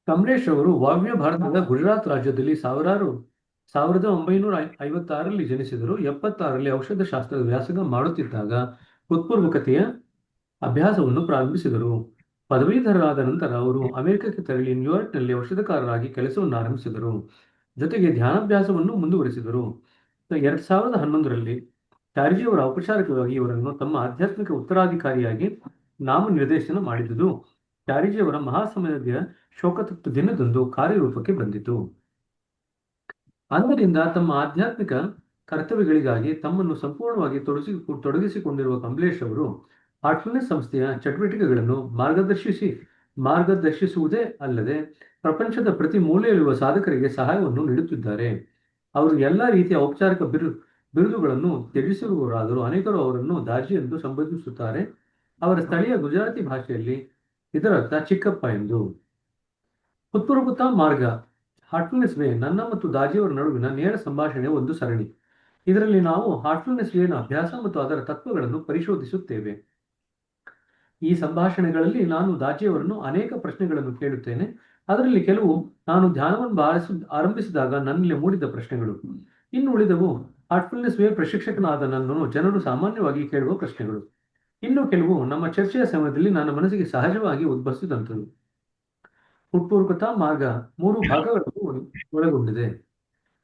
ಕಮಲೇಶ್ ಅವರು ವಾಯವ್ಯ ಭಾರತದ ಗುಜರಾತ್ ರಾಜ್ಯದಲ್ಲಿ 1956ರಲ್ಲಿ ಜನಿಸಿದರು. 76ರಲ್ಲಿ ಔಷಧಶಾಸ್ತ್ರದ ವ್ಯಾಸಂಗ ಮಾಡುತ್ತಿದ್ದಾಗ ಹೃತ್ಪೂರ್ವಕತೆಯ ಅಭ್ಯಾಸವನ್ನು ಪ್ರಾರಂಭಿಸಿದರು. ಪದವೀಧರರಾದ ನಂತರ ಅವರು ಅಮೆರಿಕಕ್ಕೆ ತೆರಳಿ ನ್ಯೂಯಾರ್ಕ್ನಲ್ಲಿ ಔಷಧಕಾರರಾಗಿ ಕೆಲಸವನ್ನು ಆರಂಭಿಸಿದರು. ಜೊತೆಗೆ ಧ್ಯಾನಾಭ್ಯಾಸವನ್ನು ಮುಂದುವರಿಸಿದರು. 2011ರಲ್ಲಿ ಚಾರ್ಜಿಯವರ ಔಪಚಾರಿಕವಾಗಿ ಇವರನ್ನು ತಮ್ಮ ಆಧ್ಯಾತ್ಮಿಕ ಉತ್ತರಾಧಿಕಾರಿಯಾಗಿ ನಾಮನಿರ್ದೇಶನ ಮಾಡಿದುದು ಚಾರ್ಜಿಯವರ ಮಹಾಸಮಾಧಿಯ ಶೋಕತಪ್ತ ದಿನದಂದು ಕಾರ್ಯರೂಪಕ್ಕೆ ಬಂದಿತು. ಆದ್ದರಿಂದ ತಮ್ಮ ಆಧ್ಯಾತ್ಮಿಕ ಕರ್ತವ್ಯಗಳಿಗಾಗಿ ತಮ್ಮನ್ನು ಸಂಪೂರ್ಣವಾಗಿ ತೊಡಗಿಸಿಕೊಂಡಿರುವ ಕಮಲೇಶ್ ಅವರು ಹಾರ್ಟ್ಫುಲ್ನೆಸ್ ಸಂಸ್ಥೆಯ ಚಟುವಟಿಕೆಗಳನ್ನು ಮಾರ್ಗದರ್ಶಿಸುವುದೇ ಅಲ್ಲದೆ ಪ್ರಪಂಚದ ಪ್ರತಿ ಮೂಲೆಯಲ್ಲಿರುವ ಸಾಧಕರಿಗೆ ಸಹಾಯವನ್ನು ನೀಡುತ್ತಿದ್ದಾರೆ. ಅವರು ಎಲ್ಲ ರೀತಿಯ ಔಪಚಾರಿಕ ಬಿರುದುಗಳನ್ನು ತ್ಯಜಿಸಿರುವವರಾದರೂ ಅನೇಕರು ಅವರನ್ನು ದಾಜಿ ಎಂದು ಸಂಬೋಧಿಸುತ್ತಾರೆ. ಅವರ ಸ್ಥಳೀಯ ಗುಜರಾತಿ ಭಾಷೆಯಲ್ಲಿ ಇದರರ್ಥ ಚಿಕ್ಕಪ್ಪ ಎಂದು. ಹೃತ್ಪೂರ್ವಕ ಮಾರ್ಗ ಹಾರ್ಟ್ಫುಲ್ನೆಸ್ ವೇ ನನ್ನ ಮತ್ತು ದಾಜಿಯವರ ನಡುವಿನ ನೇರ ಸಂಭಾಷಣೆಯ ಒಂದು ಸರಣಿ. ಇದರಲ್ಲಿ ನಾವು ಹಾರ್ಟ್ಫುಲ್ನೆಸ್ ವೇನ ಅಭ್ಯಾಸ ಮತ್ತು ಅದರ ತತ್ವಗಳನ್ನು ಪರಿಶೋಧಿಸುತ್ತೇವೆ. ಈ ಸಂಭಾಷಣೆಗಳಲ್ಲಿ ನಾನು ದಾಜಿಯವರನ್ನು ಅನೇಕ ಪ್ರಶ್ನೆಗಳನ್ನು ಕೇಳುತ್ತೇನೆ. ಅದರಲ್ಲಿ ಕೆಲವು ನಾನು ಧ್ಯಾನವನ್ನು ಆರಂಭಿಸಿದಾಗ ನನ್ನಲ್ಲಿ ಮೂಡಿದ ಪ್ರಶ್ನೆಗಳು. ಇನ್ನು ಉಳಿದವು ಹಾರ್ಟ್ಫುಲ್ನೆಸ್ ವೇ ಪ್ರಶಿಕ್ಷಕನಾದ ನನ್ನನ್ನು ಜನರು ಸಾಮಾನ್ಯವಾಗಿ ಕೇಳುವ ಪ್ರಶ್ನೆಗಳು. ಇನ್ನು ಕೆಲವು ನಮ್ಮ ಚರ್ಚೆಯ ಸಮಯದಲ್ಲಿ ನನ್ನ ಮನಸ್ಸಿಗೆ ಸಹಜವಾಗಿ ಉದ್ಭವಿಸಿದಂಥವು. ಹೃತ್ಪೂರ್ವಕ ಮಾರ್ಗ 3 ಭಾಗಗಳನ್ನು ಒಳಗೊಂಡಿದೆ.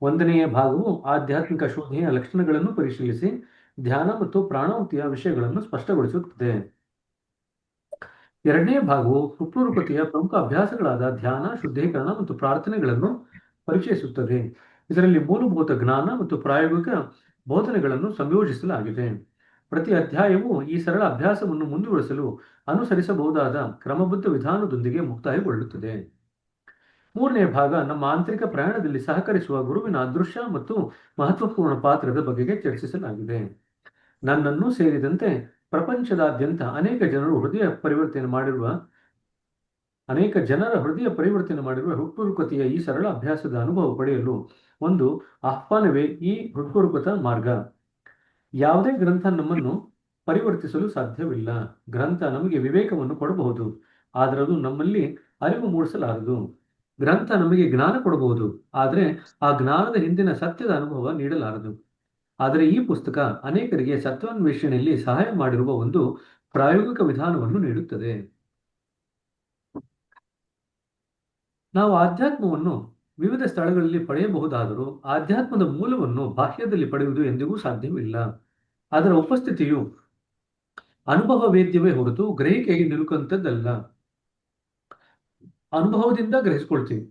1ನೆಯ ಭಾಗವು ಆಧ್ಯಾತ್ಮಿಕ ಶೋಧನೆಯ ಲಕ್ಷಣಗಳನ್ನು ಪರಿಶೀಲಿಸಿ ಧ್ಯಾನ ಮತ್ತು ಪ್ರಾಣಾಹುತಿಯ ವಿಷಯಗಳನ್ನು ಸ್ಪಷ್ಟಗೊಳಿಸುತ್ತದೆ. 2ನೇ ಭಾಗವು ಹೃತ್ಪೂರ್ವಕತೆಯ ಪ್ರಮುಖ ಅಭ್ಯಾಸಗಳಾದ ಧ್ಯಾನ, ಶುದ್ಧೀಕರಣ ಮತ್ತು ಪ್ರಾರ್ಥನೆಗಳನ್ನು ಪರಿಚಯಿಸುತ್ತದೆ. ಇದರಲ್ಲಿ ಮೂಲಭೂತ ಜ್ಞಾನ ಮತ್ತು ಪ್ರಾಯೋಗಿಕ ಬೋಧನೆಗಳನ್ನು ಸಂಯೋಜಿಸಲಾಗಿದೆ. ಪ್ರತಿ ಅಧ್ಯಾಯವು ಈ ಸರಳ ಅಭ್ಯಾಸವನ್ನು ಮುಂದುವರಿಸಲು ಅನುಸರಿಸಬಹುದಾದ ಕ್ರಮಬದ್ಧ ವಿಧಾನದೊಂದಿಗೆ ಮುಕ್ತಾಯಗೊಳ್ಳುತ್ತದೆ. 3ನೇ ಭಾಗ ನಮ್ಮ ಆಂತರಿಕ ಪ್ರಯಾಣದಲ್ಲಿ ಸಹಕರಿಸುವ ಗುರುವಿನ ಅದೃಶ್ಯ ಮತ್ತು ಮಹತ್ವಪೂರ್ಣ ಪಾತ್ರದ ಬಗೆಗೆ ಚರ್ಚಿಸಲಾಗಿದೆ. ನನ್ನನ್ನು ಸೇರಿದಂತೆ ಪ್ರಪಂಚದಾದ್ಯಂತ ಅನೇಕ ಜನರ ಹೃದಯ ಪರಿವರ್ತನೆ ಮಾಡಿರುವ ಹೃತ್ಪೂರ್ವಕತೆಯ ಈ ಸರಳ ಅಭ್ಯಾಸದ ಅನುಭವ ಪಡೆಯಲು ಒಂದು ಆಹ್ವಾನವೇ ಈ ಹೃತ್ಪೂರ್ವಕ ಮಾರ್ಗ. ಯಾವುದೇ ಗ್ರಂಥ ನಮ್ಮನ್ನು ಪರಿವರ್ತಿಸಲು ಸಾಧ್ಯವಿಲ್ಲ. ಗ್ರಂಥ ನಮಗೆ ವಿವೇಕವನ್ನು ಕೊಡಬಹುದು, ಆದರೆ ಅದು ನಮ್ಮಲ್ಲಿ ಅರಿವು ಮೂಡಿಸಲಾರದು. ಗ್ರಂಥ ನಮಗೆ ಜ್ಞಾನ ಕೊಡಬಹುದು, ಆದರೆ ಆ ಜ್ಞಾನದ ಹಿಂದಿನ ಸತ್ಯದ ಅನುಭವ ನೀಡಲಾರದು. ಆದರೆ ಈ ಪುಸ್ತಕ ಅನೇಕರಿಗೆ ಸತ್ವಾನ್ವೇಷಣೆಯಲ್ಲಿ ಸಹಾಯ ಮಾಡಿರುವ ಒಂದು ಪ್ರಾಯೋಗಿಕ ವಿಧಾನವನ್ನು ನೀಡುತ್ತದೆ. ನಾವು ಆಧ್ಯಾತ್ಮವನ್ನು ವಿವಿಧ ಸ್ಥಳಗಳಲ್ಲಿ ಪಡೆಯಬಹುದಾದರೂ ಆಧ್ಯಾತ್ಮದ ಮೂಲವನ್ನು ಬಾಹ್ಯದಲ್ಲಿ ಪಡೆಯುವುದು ಎಂದಿಗೂ ಸಾಧ್ಯವಿಲ್ಲ. ಅದರ ಉಪಸ್ಥಿತಿಯು ಅನುಭವ ವೇದ್ಯವೇ ಹೊರತು ಗ್ರಹಿಕೆಗೆ ನಿಲುಕುವಂಥದ್ದಲ್ಲ. ಅನುಭವದಿಂದ ಗ್ರಹಿಸಿಕೊಳ್ತೀವಿ.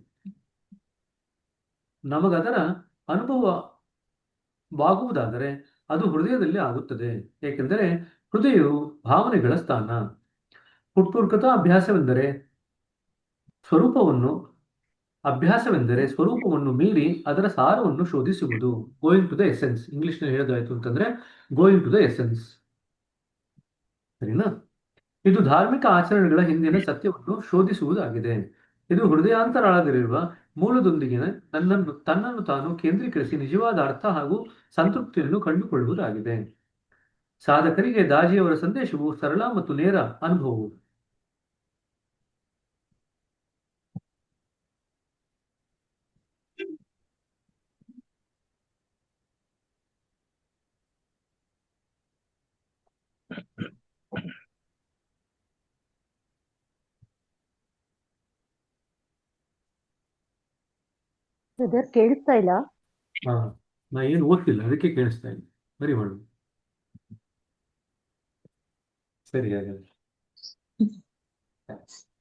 ನಮಗದರ ಅನುಭವವಾಗುವುದಾದರೆ ಅದು ಹೃದಯದಲ್ಲಿ ಆಗುತ್ತದೆ, ಏಕೆಂದರೆ ಹೃದಯವು ಭಾವನೆಗಳ ಸ್ಥಾನ. ಹೃತ್ಪೂರ್ವಕ ಅಭ್ಯಾಸವೆಂದರೆ ಸ್ವರೂಪವನ್ನು ಮೀರಿ ಅದರ ಸಾರವನ್ನು ಶೋಧಿಸುವುದು. Going to the essence. ಇಂಗ್ಲಿಷ್ನಲ್ಲಿ ಹೇಳೋದಾಯ್ತು ಅಂತಂದ್ರೆ ಗೋಯಿಂಗ್ ಟು ದ ಎಸೆನ್ಸ್. ಸರಿನಾ? ಇದು ಧಾರ್ಮಿಕ ಆಚರಣೆಗಳ ಹಿಂದಿನ ಸತ್ಯವನ್ನು ಶೋಧಿಸುವುದಾಗಿದೆ. ಇದು ಹೃದಯಾಂತರಾಳದಲ್ಲಿರುವ ಮೂಲದೊಂದಿಗಿನ ತನ್ನನ್ನು ತಾನು ಕೇಂದ್ರೀಕರಿಸಿ ನಿಜವಾದ ಅರ್ಥ ಹಾಗೂ ಸಂತೃಪ್ತಿಯನ್ನು ಕಂಡುಕೊಳ್ಳುವುದಾಗಿದೆ. ಸಾಧಕರಿಗೆ ದಾಜಿಯವರ ಸಂದೇಶವು ಸರಳ ಮತ್ತು ನೇರ ಅನುಭವವು. ಕೇಳಿಸ್ತಾ ಇಲ್ಲ. ನಾ ಏನು ಓದ್ತಿಲ್ಲ, ಅದಕ್ಕೆ ಕೇಳಿಸ್ತಾ ಇಲ್ಲ. ಬರಿ ಮಾಡು. ಸರಿ, ಹಾಗಾದ್ರೆ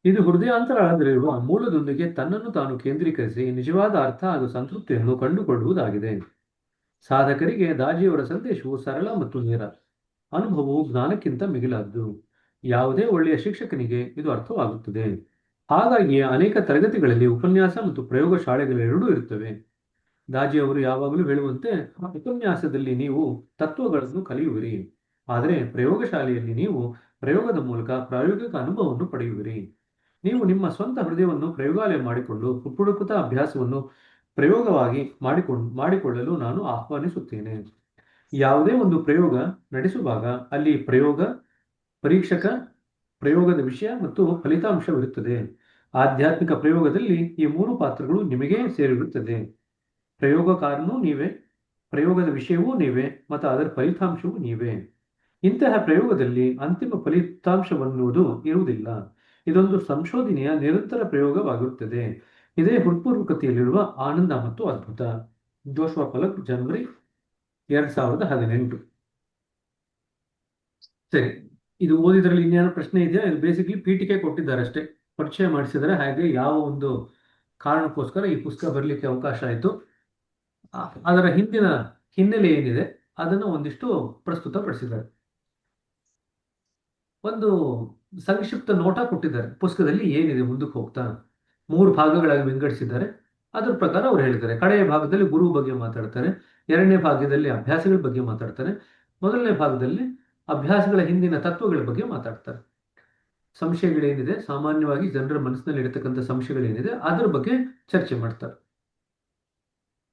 ಇದು ಹೃದಯಾಂತರಾಳದಲ್ಲಿರುವ ಮೂಲದೊಂದಿಗೆ ತನ್ನನ್ನು ತಾನು ಕೇಂದ್ರೀಕರಿಸಿ ನಿಜವಾದ ಅರ್ಥ ಹಾಗೂ ಸಂತೃಪ್ತಿಯನ್ನು ಕಂಡುಕೊಳ್ಳುವುದಾಗಿದೆ. ಸಾಧಕರಿಗೆ ದಾಜಿಯವರ ಸಂದೇಶವು ಸರಳ ಮತ್ತು ನೇರ ಅನುಭವವು ಜ್ಞಾನಕ್ಕಿಂತ ಮಿಗಿಲಾದ್ದು. ಯಾವುದೇ ಒಳ್ಳೆಯ ಶಿಕ್ಷಕನಿಗೆ ಇದು ಅರ್ಥವಾಗುತ್ತದೆ. ಹಾಗಾಗಿಯೇ ಅನೇಕ ತರಗತಿಗಳಲ್ಲಿ ಉಪನ್ಯಾಸ ಮತ್ತು ಪ್ರಯೋಗ ಶಾಲೆಗಳೆರಡೂ ಇರುತ್ತವೆ. ದಾಜಿಯವರು ಯಾವಾಗಲೂ ಹೇಳುವಂತೆ ಉಪನ್ಯಾಸದಲ್ಲಿ ನೀವು ತತ್ವಗಳನ್ನು ಕಲಿಯುವಿರಿ, ಆದರೆ ಪ್ರಯೋಗಶಾಲೆಯಲ್ಲಿ ನೀವು ಪ್ರಯೋಗದ ಮೂಲಕ ಪ್ರಾಯೋಗಿಕ ಅನುಭವವನ್ನು ಪಡೆಯುವಿರಿ. ನೀವು ನಿಮ್ಮ ಸ್ವಂತ ಹೃದಯವನ್ನು ಪ್ರಯೋಗಾಲಯ ಮಾಡಿಕೊಂಡು ಹೃತ್ಪೂರ್ವಕ ಅಭ್ಯಾಸವನ್ನು ಪ್ರಯೋಗವಾಗಿ ಮಾಡಿಕೊಳ್ಳಲು ನಾನು ಆಹ್ವಾನಿಸುತ್ತೇನೆ. ಯಾವುದೇ ಒಂದು ಪ್ರಯೋಗ ನಡೆಸುವಾಗ ಅಲ್ಲಿ ಪರೀಕ್ಷಕ, ಪ್ರಯೋಗದ ವಿಷಯ ಮತ್ತು ಫಲಿತಾಂಶವಿರುತ್ತದೆ. ಆಧ್ಯಾತ್ಮಿಕ ಪ್ರಯೋಗದಲ್ಲಿ ಈ ಮೂರು ಪಾತ್ರಗಳು ನಿಮಗೇ ಸೇರಿರುತ್ತದೆ. ಪ್ರಯೋಗಕಾರನೂ ನೀವೇ, ಪ್ರಯೋಗದ ವಿಷಯವೂ ನೀವೇ ಮತ್ತು ಅದರ ಫಲಿತಾಂಶವೂ ನೀವೇ. ಇಂತಹ ಪ್ರಯೋಗದಲ್ಲಿ ಅಂತಿಮ ಫಲಿತಾಂಶವನ್ನುವುದು ಇರುವುದಿಲ್ಲ. ಇದೊಂದು ಸಂಶೋಧನೆಯ ನಿರಂತರ ಪ್ರಯೋಗವಾಗಿರುತ್ತದೆ. ಇದೇ ಹೃತ್ಪೂರ್ವಕತೆಯಲ್ಲಿರುವ ಆನಂದ ಮತ್ತು ಅದ್ಭುತ. ಜೋಶುವಾ ಪಲಕ್, ಜನವರಿ 2018. ಸರಿ, ಇದು ಓದಿದ್ರಲ್ಲಿ ಇನ್ನೇನು ಪ್ರಶ್ನೆ ಇದೆಯಾ? ಇದು ಬೇಸಿಕ್ಲಿ ಪೀಠಿಕೆ ಕೊಟ್ಟಿದ್ದಾರೆ ಅಷ್ಟೇ, ಪರಿಚಯ ಮಾಡಿಸಿದರೆ ಹಾಗೆ ಯಾವ ಒಂದು ಕಾರಣಕ್ಕೋಸ್ಕರ ಈ ಪುಸ್ತಕ ಬರಲಿಕ್ಕೆ ಅವಕಾಶ ಆಯಿತು, ಅದರ ಹಿಂದಿನ ಹಿನ್ನೆಲೆ ಏನಿದೆ ಅದನ್ನು ಒಂದಿಷ್ಟು ಪ್ರಸ್ತುತಪಡಿಸಿದ್ದಾರೆ. ಒಂದು ಸಂಕ್ಷಿಪ್ತ ನೋಟ ಕೊಟ್ಟಿದ್ದಾರೆ, ಪುಸ್ತಕದಲ್ಲಿ ಏನಿದೆ ಮುಂದಕ್ಕೆ ಹೋಗ್ತಾ 3 ಭಾಗಗಳಾಗಿ ವಿಂಗಡಿಸಿದ್ದಾರೆ. ಅದರ ಪ್ರಕಾರ ಅವ್ರು ಹೇಳಿದ್ದಾರೆ. ಕಡೆಯ ಭಾಗದಲ್ಲಿ ಗುರು ಬಗ್ಗೆ ಮಾತಾಡ್ತಾರೆ, ಎರಡನೇ ಭಾಗದಲ್ಲಿ ಅಭ್ಯಾಸಗಳ ಬಗ್ಗೆ ಮಾತಾಡ್ತಾರೆ, ಮೊದಲನೇ ಭಾಗದಲ್ಲಿ ಅಭ್ಯಾಸಗಳ ಹಿಂದಿನ ತತ್ವಗಳ ಬಗ್ಗೆ ಮಾತಾಡ್ತಾರೆ. ಸಂಶಯಗಳೇನಿದೆ, ಸಾಮಾನ್ಯವಾಗಿ ಜನರ ಮನಸ್ಸಿನಲ್ಲಿ ಇರತಕ್ಕಂಥ ಸಂಶಯಗಳೇನಿದೆ ಅದರ ಬಗ್ಗೆ ಚರ್ಚೆ ಮಾಡ್ತಾರೆ.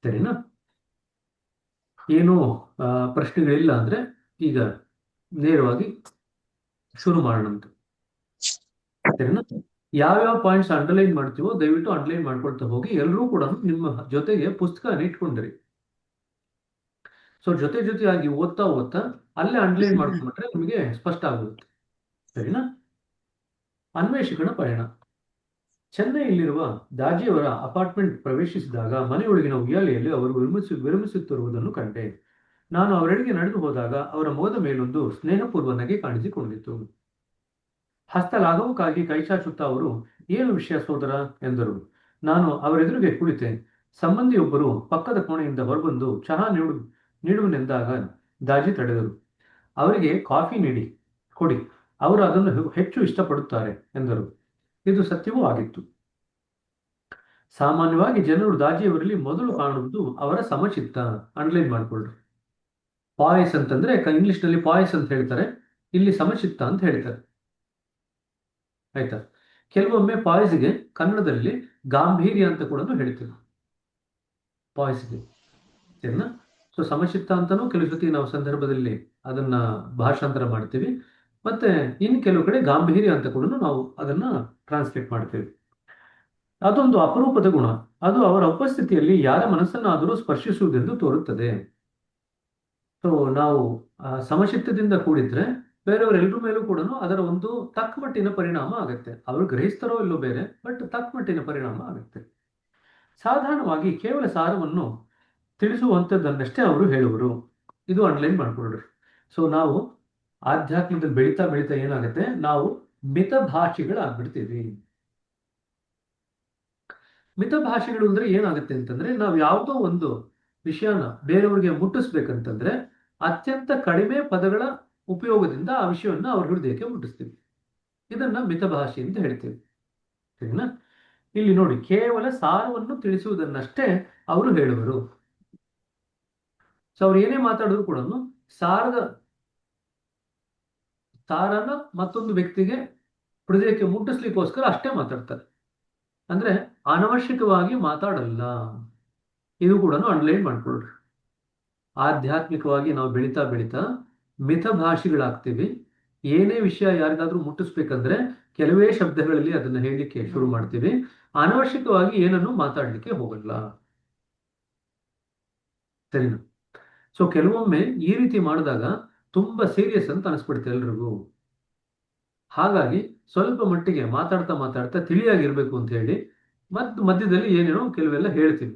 ಸರಿನಾ? ಏನೂ ಪ್ರಶ್ನೆಗಳಿಲ್ಲ ಅಂದ್ರೆ ಈಗ ನೇರವಾಗಿ ಶುರು ಮಾಡೋಣ. ಸರಿನಾ? ಯಾವ್ಯಾವ ಪಾಯಿಂಟ್ಸ್ ಅಂಡರ್ಲೈನ್ ಮಾಡ್ತೀವೋ ದಯವಿಟ್ಟು ಅಂಡರ್ಲೈನ್ ಮಾಡ್ಕೊಳ್ತಾ ಹೋಗಿ. ಎಲ್ಲರೂ ಕೂಡ ನಿಮ್ಮ ಜೊತೆಗೆ ಪುಸ್ತಕ ಇಟ್ಕೊಂಡ್ರಿ. ಸೊ ಜೊತೆಯಾಗಿ ಓದ್ತಾ ಅಲ್ಲೇ ಅಂಡರ್ಲೈನ್ ಮಾಡ್ಕೊಂಡ್ಬಿಟ್ರೆ ನಿಮಗೆ ಸ್ಪಷ್ಟ ಆಗುತ್ತೆ. ಸರಿನಾ? ಅನ್ವೇಷಕನ ಪಯಣ. ಚೆನ್ನೈಯಲ್ಲಿರುವ ದಾಜಿಯವರ ಅಪಾರ್ಟ್ಮೆಂಟ್ ಪ್ರವೇಶಿಸಿದಾಗ ಮನೆಯೊಳಗಿನ ಉಯ್ಯಾಲೆಯಲ್ಲಿ ಅವರು ವಿರಮಿಸುತ್ತಿರುವುದನ್ನು ಕಂಡೆ. ನಾನು ಅವರೆಡೆಗೆ ನಡೆದು ಹೋದಾಗ ಅವರ ಮುಖದ ಮೇಲೊಂದು ಸ್ನೇಹಪೂರ್ವ ನಗೆ ಕಾಣಿಸಿಕೊಂಡಿತು. ಹಸ್ತಲಾಘವಕ್ಕಾಗಿ ಕೈಚಾಚುತ್ತಾ ಅವರು, ಏನು ವಿಷಯ ಸೋದರ ಎಂದರು. ನಾನು ಅವರೆದುರಿಗೆ ಕುಳಿತೆ. ಸಂಬಂಧಿಯೊಬ್ಬರು ಪಕ್ಕದ ಕೋಣೆಯಿಂದ ಹೊರಬಂದು ಚಹಾ ನೀಡುವನೆಂದಾಗ ದಾಜಿ ತಡೆದರು. ಅವರಿಗೆ ಕಾಫಿ ಕೊಡಿ, ಅವರು ಅದನ್ನು ಹೆಚ್ಚು ಇಷ್ಟಪಡುತ್ತಾರೆ ಎಂದರು. ಇದು ಸತ್ಯವೂ ಆಗಿತ್ತು. ಸಾಮಾನ್ಯವಾಗಿ ಜನರು ದಾಜಿಯವರಲ್ಲಿ ಮೊದಲು ಕಾಣುವುದು ಅವರ ಸಮಚಿತ್ತ. ಅಂಡರ್ಲೈನ್ ಮಾಡಿಕೊಳ್ಳ್ರಿ. ಪಾಯ್ಸ್ ಅಂತಂದ್ರೆ ಇಂಗ್ಲಿಷ್ನಲ್ಲಿ ಪಾಯ್ಸ್ ಅಂತ ಹೇಳ್ತಾರೆ, ಇಲ್ಲಿ ಸಮಚಿತ್ತ ಅಂತ ಹೇಳ್ತಾರೆ. ಆಯ್ತಾ? ಕೆಲವೊಮ್ಮೆ ಪಾಯ್ಸ್ಗೆ ಕನ್ನಡದಲ್ಲಿ ಗಾಂಭೀರ್ಯ ಅಂತ ಕೂಡ ಹೇಳ್ತೀವಿ. ಪಾಯ್ಸ್ಗೆ, ಸರಿನಾ? ಸೊ ಸಮಚಿತ್ತ ಅಂತಾನೂ ಕೆಲವು ಜೊತೆ ನಾವು ಸಂದರ್ಭದಲ್ಲಿ ಅದನ್ನ ಭಾಷಾಂತರ ಮಾಡ್ತೀವಿ, ಮತ್ತೆ ಇನ್ನು ಕೆಲವು ಕಡೆ ಗಾಂಭೀರ್ಯ ಅಂತ ಕೂಡ ನಾವು ಅದನ್ನ ಟ್ರಾನ್ಸ್ಲೇಟ್ ಮಾಡ್ತೀವಿ. ಅದೊಂದು ಅಪರೂಪದ ಗುಣ. ಅದು ಅವರ ಉಪಸ್ಥಿತಿಯಲ್ಲಿ ಯಾರ ಮನಸ್ಸನ್ನಾದರೂ ಸ್ಪರ್ಶಿಸುವುದೆಂದು ತೋರುತ್ತದೆ. ಸೊ ನಾವು ಸಮಚಿತ್ತದಿಂದ ಕೂಡಿದ್ರೆ ಬೇರೆಯವರೆಲ್ಲರ ಮೇಲೂ ಕೂಡ ಅದರ ಒಂದು ತಕ್ಕ ಮಟ್ಟಿನ ಪರಿಣಾಮ ಆಗುತ್ತೆ. ಅವರು ಗ್ರಹಿಸ್ತಾರೋ ಇಲ್ಲೋ ಬೇರೆ, ಬಟ್ ತಕ್ಕ ಮಟ್ಟಿನ ಪರಿಣಾಮ ಆಗುತ್ತೆ. ಸಾಧಾರಣವಾಗಿ ಕೇವಲ ಸಾರವನ್ನು ತಿಳಿಸುವಂಥದ್ದನ್ನಷ್ಟೇ ಅವರು ಹೇಳುವರು. ಇದು ಅಂಡರ್ಲೈನ್ ಮಾಡ್ಕೊಳ್ರಿ. ಸೊ ನಾವು ಆಧ್ಯಾತ್ಮದಲ್ಲಿ ಬೆಳೀತಾ ಏನಾಗುತ್ತೆ, ನಾವು ಮಿತಭಾಷಿಗಳಾಗ್ಬಿಡ್ತೀವಿ. ಮಿತಭಾಷಿಗಳು ಅಂದ್ರೆ ಏನಾಗುತ್ತೆ ಅಂತಂದ್ರೆ, ನಾವು ಯಾವುದೋ ಒಂದು ವಿಷಯನ ಬೇರೆಯವರಿಗೆ ಮುಟ್ಟಿಸ್ಬೇಕಂತಂದ್ರೆ ಅತ್ಯಂತ ಕಡಿಮೆ ಪದಗಳ ಉಪಯೋಗದಿಂದ ಆ ವಿಷಯವನ್ನು ಅವ್ರ ಹೃದಯಕ್ಕೆ ಮುಟ್ಟಿಸ್ತೀವಿ. ಇದನ್ನ ಮಿತಭಾಷೆ ಅಂತ ಹೇಳ್ತೀವಿ. ಸರಿನಾ? ಇಲ್ಲಿ ನೋಡಿ, ಕೇವಲ ಸಾರವನ್ನು ತಿಳಿಸುವುದನ್ನಷ್ಟೇ ಅವರು ಹೇಳುವರು. ಸೊ ಅವ್ರು ಏನೇ ಮಾತಾಡಿದ್ರು ಕೂಡ ಸಾರನ ಮತ್ತೊಂದು ವ್ಯಕ್ತಿಗೆ ಹೃದಯಕ್ಕೆ ಮುಟ್ಟಿಸ್ಲಿಕ್ಕೋಸ್ಕರ ಅಷ್ಟೇ ಮಾತಾಡ್ತಾರೆ. ಅಂದ್ರೆ ಅನವಶ್ಯಕವಾಗಿ ಮಾತಾಡಲ್ಲ. ಇದು ಕೂಡ ಅಂಡರ್ಲೈನ್ ಮಾಡ್ಕೊಳ್ರಿ. ಆಧ್ಯಾತ್ಮಿಕವಾಗಿ ನಾವು ಬೆಳೀತಾ ಮಿತಭಾಷಿಗಳಾಗ್ತೀವಿ. ಏನೇ ವಿಷಯ ಯಾರಿಗಾದ್ರೂ ಮುಟ್ಟಿಸ್ಬೇಕಂದ್ರೆ ಕೆಲವೇ ಶಬ್ದಗಳಲ್ಲಿ ಅದನ್ನ ಹೇಳಲಿಕ್ಕೆ ಶುರು ಮಾಡ್ತೀವಿ. ಅನವಶ್ಯಕವಾಗಿ ಏನನ್ನು ಮಾತಾಡ್ಲಿಕ್ಕೆ ಹೋಗಲ್ಲ. ಸರಿನಾ? ಸೊ ಕೆಲವೊಮ್ಮೆ ಈ ರೀತಿ ಮಾಡಿದಾಗ ತುಂಬಾ ಸೀರಿಯಸ್ ಅಂತ ಅನಿಸ್ಬಿಡುತ್ತೆ ಎಲ್ರಿಗೂ. ಹಾಗಾಗಿ ಸ್ವಲ್ಪ ಮಟ್ಟಿಗೆ ಮಾತಾಡ್ತಾ ತಿಳಿಯಾಗಿರ್ಬೇಕು ಅಂತ ಹೇಳಿ ಮಧ್ಯದಲ್ಲಿ ಏನೇನೋ ಕೆಲವೆಲ್ಲ ಹೇಳ್ತೀವಿ.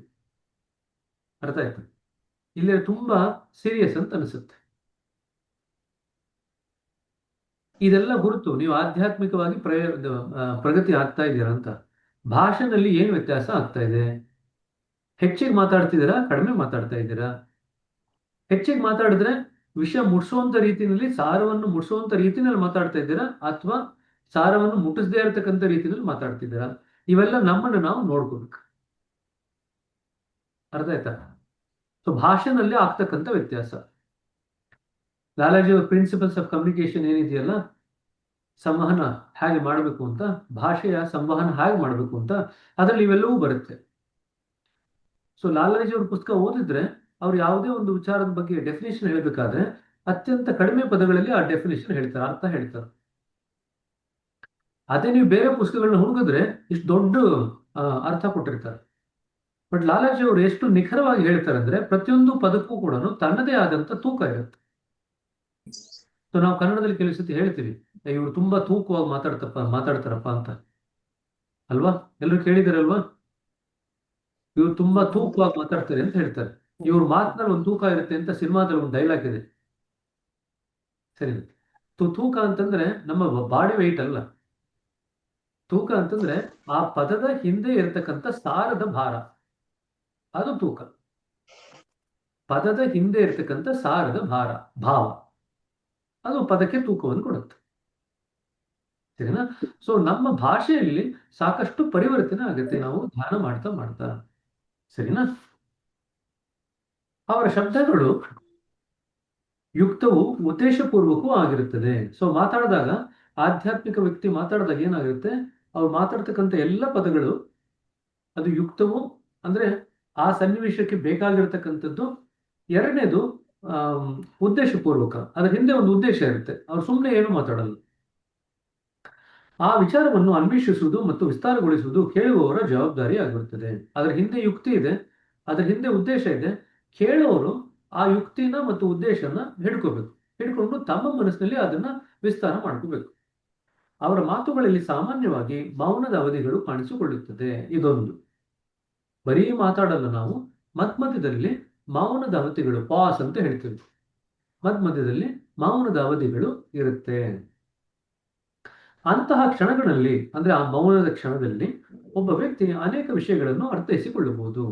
ಅರ್ಥ ಆಯ್ತು? ಇಲ್ಲಿ ತುಂಬಾ ಸೀರಿಯಸ್ ಅಂತ ಅನಿಸುತ್ತೆ. ಇದೆಲ್ಲ ಗುರುತು ನೀವು ಆಧ್ಯಾತ್ಮಿಕವಾಗಿ ಪ್ರಗತಿ ಆಗ್ತಾ ಇದ್ದೀರಾ ಅಂತ. ಭಾಷೆನಲ್ಲಿ ಏನು ವ್ಯತ್ಯಾಸ ಆಗ್ತಾ ಇದೆ? ಹೆಚ್ಚಿಗೆ ಮಾತಾಡ್ತಿದ್ದೀರಾ, ಕಡಿಮೆ ಮಾತಾಡ್ತಾ ಇದ್ದೀರಾ? ಹೆಚ್ಚಿಗೆ ಮಾತಾಡಿದ್ರೆ ವಿಷಯ ಮುಟ್ಸುವಂತ ರೀತಿಯಲ್ಲಿ, ಸಾರವನ್ನು ಮುಟ್ಸುವಂತ ರೀತಿಯಲ್ಲಿ ಮಾತಾಡ್ತಾ ಇದ್ದೀರಾ, ಅಥವಾ ಸಾರವನ್ನು ಮುಟ್ಟಿಸದೇ ಇರತಕ್ಕಂಥ ರೀತಿಯಲ್ಲಿ ಮಾತಾಡ್ತಿದ್ದೀರಾ? ಇವೆಲ್ಲ ನಮ್ಮನ್ನು ನಾವು ನೋಡ್ಕೋಬೇಕು. ಅರ್ಥ ಆಯ್ತಾ? ಸೊ ಭಾಷೆನಲ್ಲಿ ಆಗ್ತಕ್ಕಂಥ ವ್ಯತ್ಯಾಸ. ಲಾಲಾಜಿ ಪ್ರಿನ್ಸಿಪಲ್ಸ್ ಆಫ್ ಕಮ್ಯುನಿಕೇಶನ್ ಏನಿದೆಯಲ್ಲ, ಸಂವಹನ ಹೇಗೆ ಮಾಡಬೇಕು ಅಂತ, ಭಾಷೆಯ ಸಂವಹನ ಹೇಗೆ ಮಾಡಬೇಕು ಅಂತ, ಅದರಲ್ಲಿ ಇವೆಲ್ಲವೂ ಬರುತ್ತೆ. ಸೊ ಲಾಲಾಜಿ ಅವ್ರ ಪುಸ್ತಕ ಓದಿದ್ರೆ ಅವ್ರು ಯಾವುದೇ ಒಂದು ವಿಚಾರದ ಬಗ್ಗೆ ಡೆಫಿನೇಷನ್ ಹೇಳಬೇಕಾದ್ರೆ ಅತ್ಯಂತ ಕಡಿಮೆ ಪದಗಳಲ್ಲಿ ಆ ಡೆಫಿನೇಷನ್ ಹೇಳ್ತಾರೆ, ಅರ್ಥ ಹೇಳ್ತಾರೆ. ಅದೇ ನೀವು ಬೇರೆ ಪುಸ್ತಕಗಳನ್ನ ಹುಡುಕಿದ್ರೆ ಇಷ್ಟು ದೊಡ್ಡ ಅರ್ಥ ಕೊಟ್ಟಿರ್ತಾರೆ. ಬಟ್ ಲಾಲಾಜಿ ಅವರು ಎಷ್ಟು ನಿಖರವಾಗಿ ಹೇಳ್ತಾರೆ ಅಂದ್ರೆ ಪ್ರತಿಯೊಂದು ಪದಕ್ಕೂ ಕೂಡ ತನ್ನದೇ ಆದಂತ ತೂಕ ಇರುತ್ತೆ. ಸೊ ನಾವು ಕನ್ನಡದಲ್ಲಿ ಕೆಲವು ಸತಿ ಹೇಳ್ತೀವಿ, ಇವರು ತುಂಬಾ ತೂಕವಾಗಿ ಮಾತಾಡ್ತಾರಪ್ಪ ಅಂತ, ಅಲ್ವಾ? ಎಲ್ಲರೂ ಕೇಳಿದಾರಲ್ವಾ? ಇವ್ರು ತುಂಬಾ ತೂಕವಾಗಿ ಮಾತಾಡ್ತಾರೆ ಅಂತ ಹೇಳ್ತಾರೆ. ಇವ್ರ ಮಾತಿನಲ್ಲಿ ಒಂದು ತೂಕ ಇರುತ್ತೆ ಅಂತ ಸಿನಿಮಾದಲ್ಲಿ ಒಂದು ಡೈಲಾಗ್ ಇದೆ. ಸರಿ, ತೂಕ ಅಂತಂದ್ರೆ ನಮ್ಮ ಬಾಡಿ ವೆಯ್ಟ್ ಅಲ್ಲ. ತೂಕ ಅಂತಂದ್ರೆ ಆ ಪದದ ಹಿಂದೆ ಇರತಕ್ಕಂಥ ಸಾರದ ಭಾರ, ಅದು ತೂಕ. ಪದದ ಹಿಂದೆ ಇರತಕ್ಕಂಥ ಸಾರದ ಭಾವ, ಅದು ಪದಕ್ಕೆ ತೂಕವನ್ನು ಕೊಡುತ್ತೆ. ಸರಿನಾ? ಸೊ ನಮ್ಮ ಭಾಷೆಯಲ್ಲಿ ಸಾಕಷ್ಟು ಪರಿವರ್ತನೆ ಆಗುತ್ತೆ ನಾವು ಧ್ಯಾನ ಮಾಡ್ತಾ ಮಾಡ್ತಾ. ಸರಿನಾ? ಅವರ ಶಬ್ದಗಳು ಯುಕ್ತವು ಉದ್ದೇಶಪೂರ್ವಕವೂ ಆಗಿರುತ್ತದೆ. ಸೊ ಮಾತಾಡಿದಾಗ, ಆಧ್ಯಾತ್ಮಿಕ ವ್ಯಕ್ತಿ ಮಾತಾಡಿದಾಗ ಏನಾಗಿರುತ್ತೆ, ಅವ್ರು ಮಾತಾಡ್ತಕ್ಕಂಥ ಎಲ್ಲ ಪದಗಳು ಅದು ಯುಕ್ತವು ಅಂದ್ರೆ ಆ ಸನ್ನಿವೇಶಕ್ಕೆ ಬೇಕಾಗಿರ್ತಕ್ಕಂಥದ್ದು. ಎರಡನೇದು ಉದ್ದೇಶಪೂರ್ವಕ, ಅದರ ಹಿಂದೆ ಒಂದು ಉದ್ದೇಶ ಇರುತ್ತೆ. ಅವ್ರು ಸುಮ್ಮನೆ ಏನು ಮಾತಾಡಲ್ಲ. ಆ ವಿಚಾರವನ್ನು ಅನ್ವೇಷಿಸುವುದು ಮತ್ತು ವಿಸ್ತಾರಗೊಳಿಸುವುದು ಕೇಳುವವರ ಜವಾಬ್ದಾರಿ ಆಗಿರುತ್ತದೆ. ಅದರ ಹಿಂದೆ ಯುಕ್ತಿ ಇದೆ, ಅದರ ಹಿಂದೆ ಉದ್ದೇಶ ಇದೆ. ಕೇಳುವವರು ಆ ಯುಕ್ತಿನ ಮತ್ತು ಉದ್ದೇಶನ ಹಿಡ್ಕೊಂಡು ತಮ್ಮ ಮನಸ್ಸಿನಲ್ಲಿ ಅದನ್ನ ವಿಸ್ತಾರ ಮಾಡ್ಕೋಬೇಕು. ಅವರ ಮಾತುಗಳಲ್ಲಿ ಸಾಮಾನ್ಯವಾಗಿ ಮೌನದ ಅವಧಿಗಳು ಕಾಣಿಸಿಕೊಳ್ಳುತ್ತದೆ. ಇದೊಂದು ಬರೀ ಮಾತಾಡಲ್ಲ, ನಾವು ಮಧ್ಯದಲ್ಲಿ ಮೌನದ ಅವಧಿಗಳು, ಪಾಸ್ ಅಂತ ಹೇಳ್ತೀವಿ. ಮಧ್ಯದಲ್ಲಿ ಮೌನದ ಅವಧಿಗಳು ಇರುತ್ತೆ. ಅಂತಹ ಕ್ಷಣಗಳಲ್ಲಿ, ಅಂದ್ರೆ ಆ ಮೌನದ ಕ್ಷಣದಲ್ಲಿ ಒಬ್ಬ ವ್ಯಕ್ತಿ ಅನೇಕ ವಿಷಯಗಳನ್ನು ಅರ್ಥೈಸಿಕೊಳ್ಳಬಹುದು.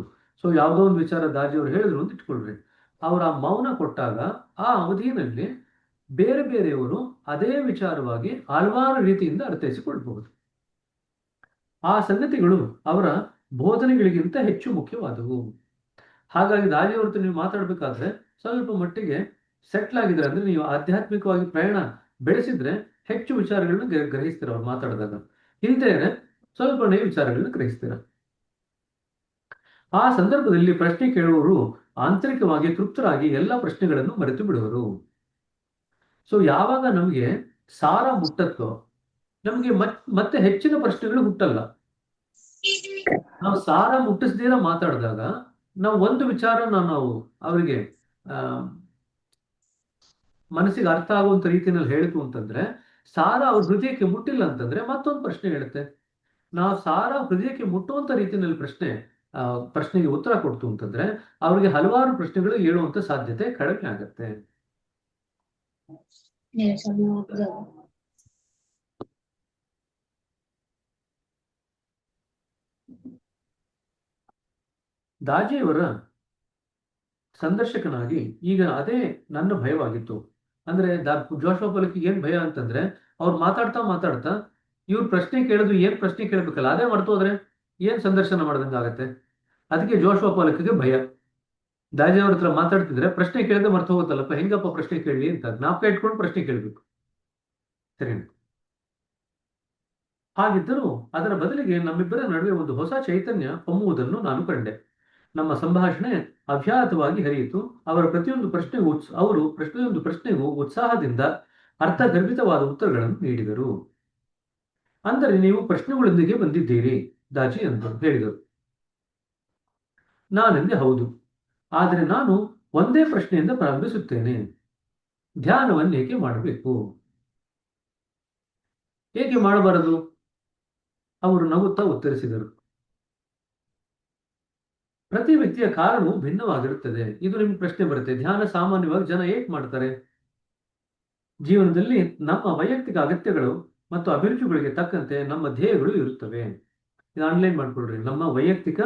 ಸೊ ಯಾವುದೋ ಒಂದು ವಿಚಾರ ದಾಜಿಯವರು ಹೇಳಿದ್ರು ಅಂತ ಇಟ್ಕೊಳ್ರಿ, ಅವರ ಆ ಮೌನ ಕೊಟ್ಟಾಗ ಆ ಅವಧಿಯಲ್ಲಿ ಬೇರೆ ಬೇರೆಯವರು ಅದೇ ವಿಚಾರವಾಗಿ ಹಲವಾರು ರೀತಿಯಿಂದ ಅರ್ಥೈಸಿಕೊಳ್ಳಬಹುದು. ಆ ಸಂಗತಿಗಳು ಅವರ ಬೋಧನೆಗಳಿಗಿಂತ ಹೆಚ್ಚು ಮುಖ್ಯವಾದವು. ಹಾಗಾಗಿ ದಾಜಿಯವ್ರದ್ದು ನೀವು ಮಾತಾಡ್ಬೇಕಾದ್ರೆ ಸ್ವಲ್ಪ ಮಟ್ಟಿಗೆ ಸೆಟ್ಲ್ ಆಗಿದ್ರೆ, ಅಂದ್ರೆ ನೀವು ಆಧ್ಯಾತ್ಮಿಕವಾಗಿ ಪ್ರಯಾಣ ಬೆಳೆಸಿದ್ರೆ ಹೆಚ್ಚು ವಿಚಾರಗಳನ್ನ ಗ್ರಹಿಸ್ತೀರ ಅವ್ರು ಮಾತಾಡಿದಾಗ. ಇಲ್ಲದೆ ಸ್ವಲ್ಪನೇ ವಿಚಾರಗಳನ್ನ ಗ್ರಹಿಸ್ತೀರ. ಆ ಸಂದರ್ಭದಲ್ಲಿ ಪ್ರಶ್ನೆ ಕೇಳುವವರು ಆಂತರಿಕವಾಗಿ ತೃಪ್ತರಾಗಿ ಎಲ್ಲ ಪ್ರಶ್ನೆಗಳನ್ನು ಮರೆತು ಬಿಡುವರು. ಸೊ ಯಾವಾಗ ನಮಗೆ ಸಾರ ಮುಟ್ಟತ್ತೋ ನಮಗೆ ಮತ್ತೆ ಹೆಚ್ಚಿನ ಪ್ರಶ್ನೆಗಳು ಹುಟ್ಟಲ್ಲ. ನಾವು ಸಾರ ಮುಟ್ಟಿಸ್ದೇನ ಮಾತಾಡಿದಾಗ ನಾವು ಒಂದು ವಿಚಾರನ ನಾವು ಅವರಿಗೆ ಮನಸ್ಸಿಗೆ ಅರ್ಥ ಆಗುವಂತ ರೀತಿಯಲ್ಲಿ ಹೇಳಿತು ಅಂತಂದ್ರೆ, ಸಾರ ಅವ್ರ ಹೃದಯಕ್ಕೆ ಮುಟ್ಟಿಲ್ಲ ಅಂತಂದ್ರೆ ಮತ್ತೊಂದು ಪ್ರಶ್ನೆ ಹೇಳುತ್ತೆ. ನಾವು ಸಾರ ಹೃದಯಕ್ಕೆ ಮುಟ್ಟುವಂತ ರೀತಿಯಲ್ಲಿ ಪ್ರಶ್ನೆಗೆ ಉತ್ತರ ಕೊಡ್ತು ಅಂತಂದ್ರೆ ಅವ್ರಿಗೆ ಹಲವಾರು ಪ್ರಶ್ನೆಗಳು ಹೇಳುವಂತ ಸಾಧ್ಯತೆ ಕಡಿಮೆ ಆಗತ್ತೆ. ದಾಜಿಯವರ ಸಂದರ್ಶಕನಾಗಿ ಈಗ ಅದೇ ನನ್ನ ಭಯವಾಗಿತ್ತು. ಅಂದ್ರೆ ಜೋಶುವ ಪಲಕಿಗೆ ಏನ್ ಭಯ ಅಂತಂದ್ರೆ, ಅವ್ರು ಮಾತಾಡ್ತಾ ಇವ್ರು ಪ್ರಶ್ನೆ ಕೇಳೋದು ಏನ್ ಪ್ರಶ್ನೆ ಕೇಳಬೇಕಲ್ಲ ಅದೇ ಮರ್ತು ಹೋದ್ರೆ ಏನ್ ಸಂದರ್ಶನ ಮಾಡ್ದಂಗ ಆಗತ್ತೆ. ಅದಕ್ಕೆ ಜೋಶುವ ಪಲಕಿಗೆ ಭಯ. ದಾಜಿಯವ್ರ ಹತ್ರ ಮಾತಾಡ್ತಿದ್ರೆ ಪ್ರಶ್ನೆ ಕೇಳದೆ ಮರ್ತು ಹೋಗುತ್ತಲ್ಲಪ್ಪ, ಹೆಂಗಪ್ಪ ಪ್ರಶ್ನೆ ಕೇಳಲಿ ಅಂತ ಜ್ಞಾಪಕ ಇಟ್ಕೊಂಡು ಪ್ರಶ್ನೆ ಕೇಳಬೇಕು. ಸರಿ, ಹಾಗಿದ್ದರೂ ಅದರ ಬದಲಿಗೆ ನಮ್ಮಿಬ್ಬರ ನಡುವೆ ಒಂದು ಹೊಸ ಚೈತನ್ಯ ಹೊಮ್ಮುವುದನ್ನು ನಾನು ಕಂಡೆ. ನಮ್ಮ ಸಂಭಾಷಣೆ ಅವ್ಯಾಹತವಾಗಿ ಹರಿಯಿತು. ಅವರು ಪ್ರತಿಯೊಂದು ಪ್ರಶ್ನೆಗೂ ಉತ್ಸಾಹದಿಂದ ಅರ್ಥಗರ್ಭಿತವಾದ ಉತ್ತರಗಳನ್ನು ನೀಡಿದರು. ಅಂದರೆ ನೀವು ಪ್ರಶ್ನೆಗಳೊಂದಿಗೆ ಬಂದಿದ್ದೀರಿ ದಾಜಿ ಅಂತ ಹೇಳಿದರು. ನಾನೆಂದೆ ಹೌದು, ಆದರೆ ನಾನು ಒಂದೇ ಪ್ರಶ್ನೆಯಿಂದ ಪ್ರಾರಂಭಿಸುತ್ತೇನೆ. ಧ್ಯಾನವನ್ನು ಏಕೆ ಮಾಡಬೇಕು? ಏಕೆ ಮಾಡಬಾರದು? ಅವರು ನಗುತ್ತಾ ಉತ್ತರಿಸಿದರು. ಪ್ರತಿ ವ್ಯಕ್ತಿಯ ಕಾರಣವು ಭಿನ್ನವಾಗಿರುತ್ತದೆ. ಇದು ನಿಮ್ಗೆ ಪ್ರಶ್ನೆ ಬರುತ್ತೆ, ಧ್ಯಾನ ಸಾಮಾನ್ಯವಾಗಿ ಜನ ಏಕೆ ಮಾಡ್ತಾರೆ? ಜೀವನದಲ್ಲಿ ನಮ್ಮ ವೈಯಕ್ತಿಕ ಅಗತ್ಯಗಳು ಮತ್ತು ಅಭಿರುಚಿಗಳಿಗೆ ತಕ್ಕಂತೆ ನಮ್ಮ ಧ್ಯೇಯಗಳು ಇರುತ್ತವೆ. ಇದು ಆನ್ಲೈನ್ ಮಾಡ್ಕೊಳ್ರಿ. ನಮ್ಮ ವೈಯಕ್ತಿಕ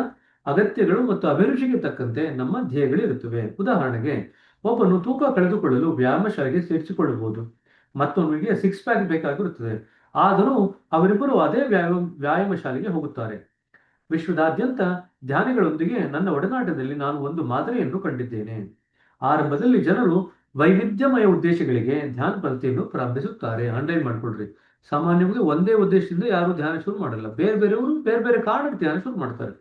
ಅಗತ್ಯಗಳು ಮತ್ತು ಅಭಿರುಚಿಗೆ ತಕ್ಕಂತೆ ನಮ್ಮ ಧ್ಯೇಯಗಳು ಇರುತ್ತವೆ. ಉದಾಹರಣೆಗೆ, ಒಬ್ಬನು ತೂಕ ಕಳೆದುಕೊಳ್ಳಲು ವ್ಯಾಯಾಮ ಶಾಲೆಗೆ ಸೇರಿಸಿಕೊಳ್ಳಬಹುದು, ಮತ್ತೊಬ್ಬನಿಗೆ 6 ಪ್ಯಾಕ್ ಬೇಕಾಗಿರುತ್ತದೆ. ಆದರೂ ಅವರಿಬ್ಬರು ಅದೇ ವ್ಯಾಯಾಮ ಶಾಲೆಗೆ ಹೋಗುತ್ತಾರೆ. ವಿಶ್ವದಾದ್ಯಂತ ಧ್ಯಾನಿಗಳೊಂದಿಗೆ ನನ್ನ ಒಡನಾಟದಲ್ಲಿ ನಾನು ಒಂದು ಮಾದರಿಯನ್ನು ಕಂಡಿದ್ದೇನೆ. ಆರಂಭದಲ್ಲಿ ಜನರು ವೈವಿಧ್ಯಮಯ ಉದ್ದೇಶಗಳಿಗೆ ಧ್ಯಾನ ಪದ್ಧತಿಯನ್ನು ಪ್ರಾರಂಭಿಸುತ್ತಾರೆ. ಅಂಡರ್ಲೈನ್ ಮಾಡ್ಕೊಳ್ರಿ. ಸಾಮಾನ್ಯವಾಗಿ ಒಂದೇ ಉದ್ದೇಶದಿಂದ ಯಾರು ಧ್ಯಾನ ಶುರು ಮಾಡಲ್ಲ, ಬೇರೆ ಬೇರೆಯವರು ಬೇರೆ ಬೇರೆ ಕಾರಣಕ್ಕೆ ಧ್ಯಾನ ಶುರು ಮಾಡ್ತಾರೆ.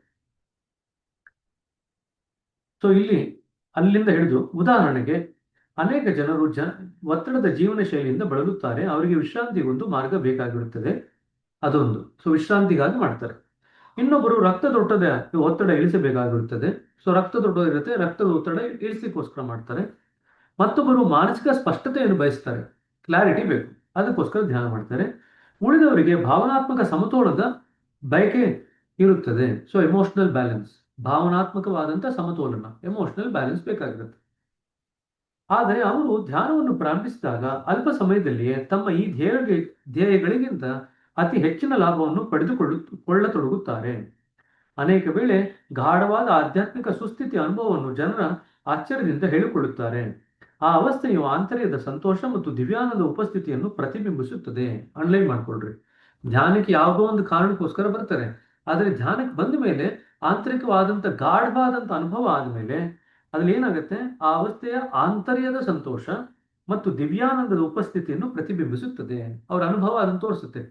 ಸೊ ಇಲ್ಲಿ ಅಲ್ಲಿಂದ ಹಿಡಿದು, ಉದಾಹರಣೆಗೆ, ಅನೇಕ ಜನರು ಒತ್ತಡದ ಜೀವನ ಶೈಲಿಯಿಂದ ಬಳಲುತ್ತಾರೆ. ಅವರಿಗೆ ವಿಶ್ರಾಂತಿಗೊಂದು ಮಾರ್ಗ ಬೇಕಾಗಿರುತ್ತದೆ. ಅದೊಂದು. ಸೊ ವಿಶ್ರಾಂತಿಗಾಗಿ ಮಾಡ್ತಾರೆ. ಇನ್ನೊಬ್ಬರು ರಕ್ತದೊತ್ತಡ ಒತ್ತಡ ಇಳಿಸಬೇಕಾಗಿರುತ್ತದೆ. ಸೊ ರಕ್ತದೊತ್ತಡ ಇರುತ್ತೆ, ರಕ್ತದ ಒತ್ತಡ ಇಳಿಸಲಿಕ್ಕೋಸ್ಕರ ಮಾಡ್ತಾರೆ. ಮತ್ತೊಬ್ಬರು ಮಾನಸಿಕ ಸ್ಪಷ್ಟತೆಯನ್ನು ಬಯಸ್ತಾರೆ, ಕ್ಲಾರಿಟಿ ಬೇಕು, ಅದಕ್ಕೋಸ್ಕರ ಧ್ಯಾನ ಮಾಡ್ತಾರೆ. ಉಳಿದವರಿಗೆ ಭಾವನಾತ್ಮಕ ಸಮತೋಲನದ ಬಯಕೆ ಇರುತ್ತದೆ. ಸೊ ಎಮೋಷನಲ್ ಬ್ಯಾಲೆನ್ಸ್, ಭಾವನಾತ್ಮಕವಾದಂಥ ಸಮತೋಲನ, ಎಮೋಷನಲ್ ಬ್ಯಾಲೆನ್ಸ್ ಬೇಕಾಗಿರುತ್ತೆ. ಆದರೆ ಅವರು ಧ್ಯಾನವನ್ನು ಪ್ರಾರಂಭಿಸಿದಾಗ ಅಲ್ಪ ಸಮಯದಲ್ಲಿಯೇ ತಮ್ಮ ಈ ಧ್ಯೇಯಗಳಿಗಿಂತ ಅತಿ ಹೆಚ್ಚಿನ ಲಾಭವನ್ನು ಪಡೆದುಕೊಳ್ಳತೊಡಗುತ್ತಾರೆ. ಅನೇಕ ವೇಳೆ ಗಾಢವಾದ ಆಧ್ಯಾತ್ಮಿಕ ಸುಸ್ಥಿತಿ ಅನುಭವವನ್ನು ಜನರ ಆಶ್ಚರ್ಯದಿಂದ ಹೇಳಿಕೊಳ್ಳುತ್ತಾರೆ. ಆ ಅವಸ್ಥೆಯು ಆಂತರ್ಯದ ಸಂತೋಷ ಮತ್ತು ದಿವ್ಯಾನಂದ ಉಪಸ್ಥಿತಿಯನ್ನು ಪ್ರತಿಬಿಂಬಿಸುತ್ತದೆ. ಅಂಡರ್ಲೈನ್ ಮಾಡ್ಕೊಳ್ರಿ. ಧ್ಯಾನಕ್ಕೆ ಯಾವುದೋ ಒಂದು ಕಾರಣಕ್ಕೋಸ್ಕರ ಬರ್ತಾರೆ, ಆದರೆ ಧ್ಯಾನಕ್ಕೆ ಬಂದ ಮೇಲೆ ಆಂತರಿಕವಾದಂಥ ಗಾಢವಾದಂಥ ಅನುಭವ ಆದಮೇಲೆ ಅದ್ರಲ್ಲಿ ಏನಾಗುತ್ತೆ, ಆ ಅವಸ್ಥೆಯ ಆಂತರ್ಯದ ಸಂತೋಷ ಮತ್ತು ದಿವ್ಯಾನಂದದ ಉಪಸ್ಥಿತಿಯನ್ನು ಪ್ರತಿಬಿಂಬಿಸುತ್ತದೆ. ಅವರ ಅನುಭವ ಅದನ್ನು ತೋರಿಸುತ್ತೆ.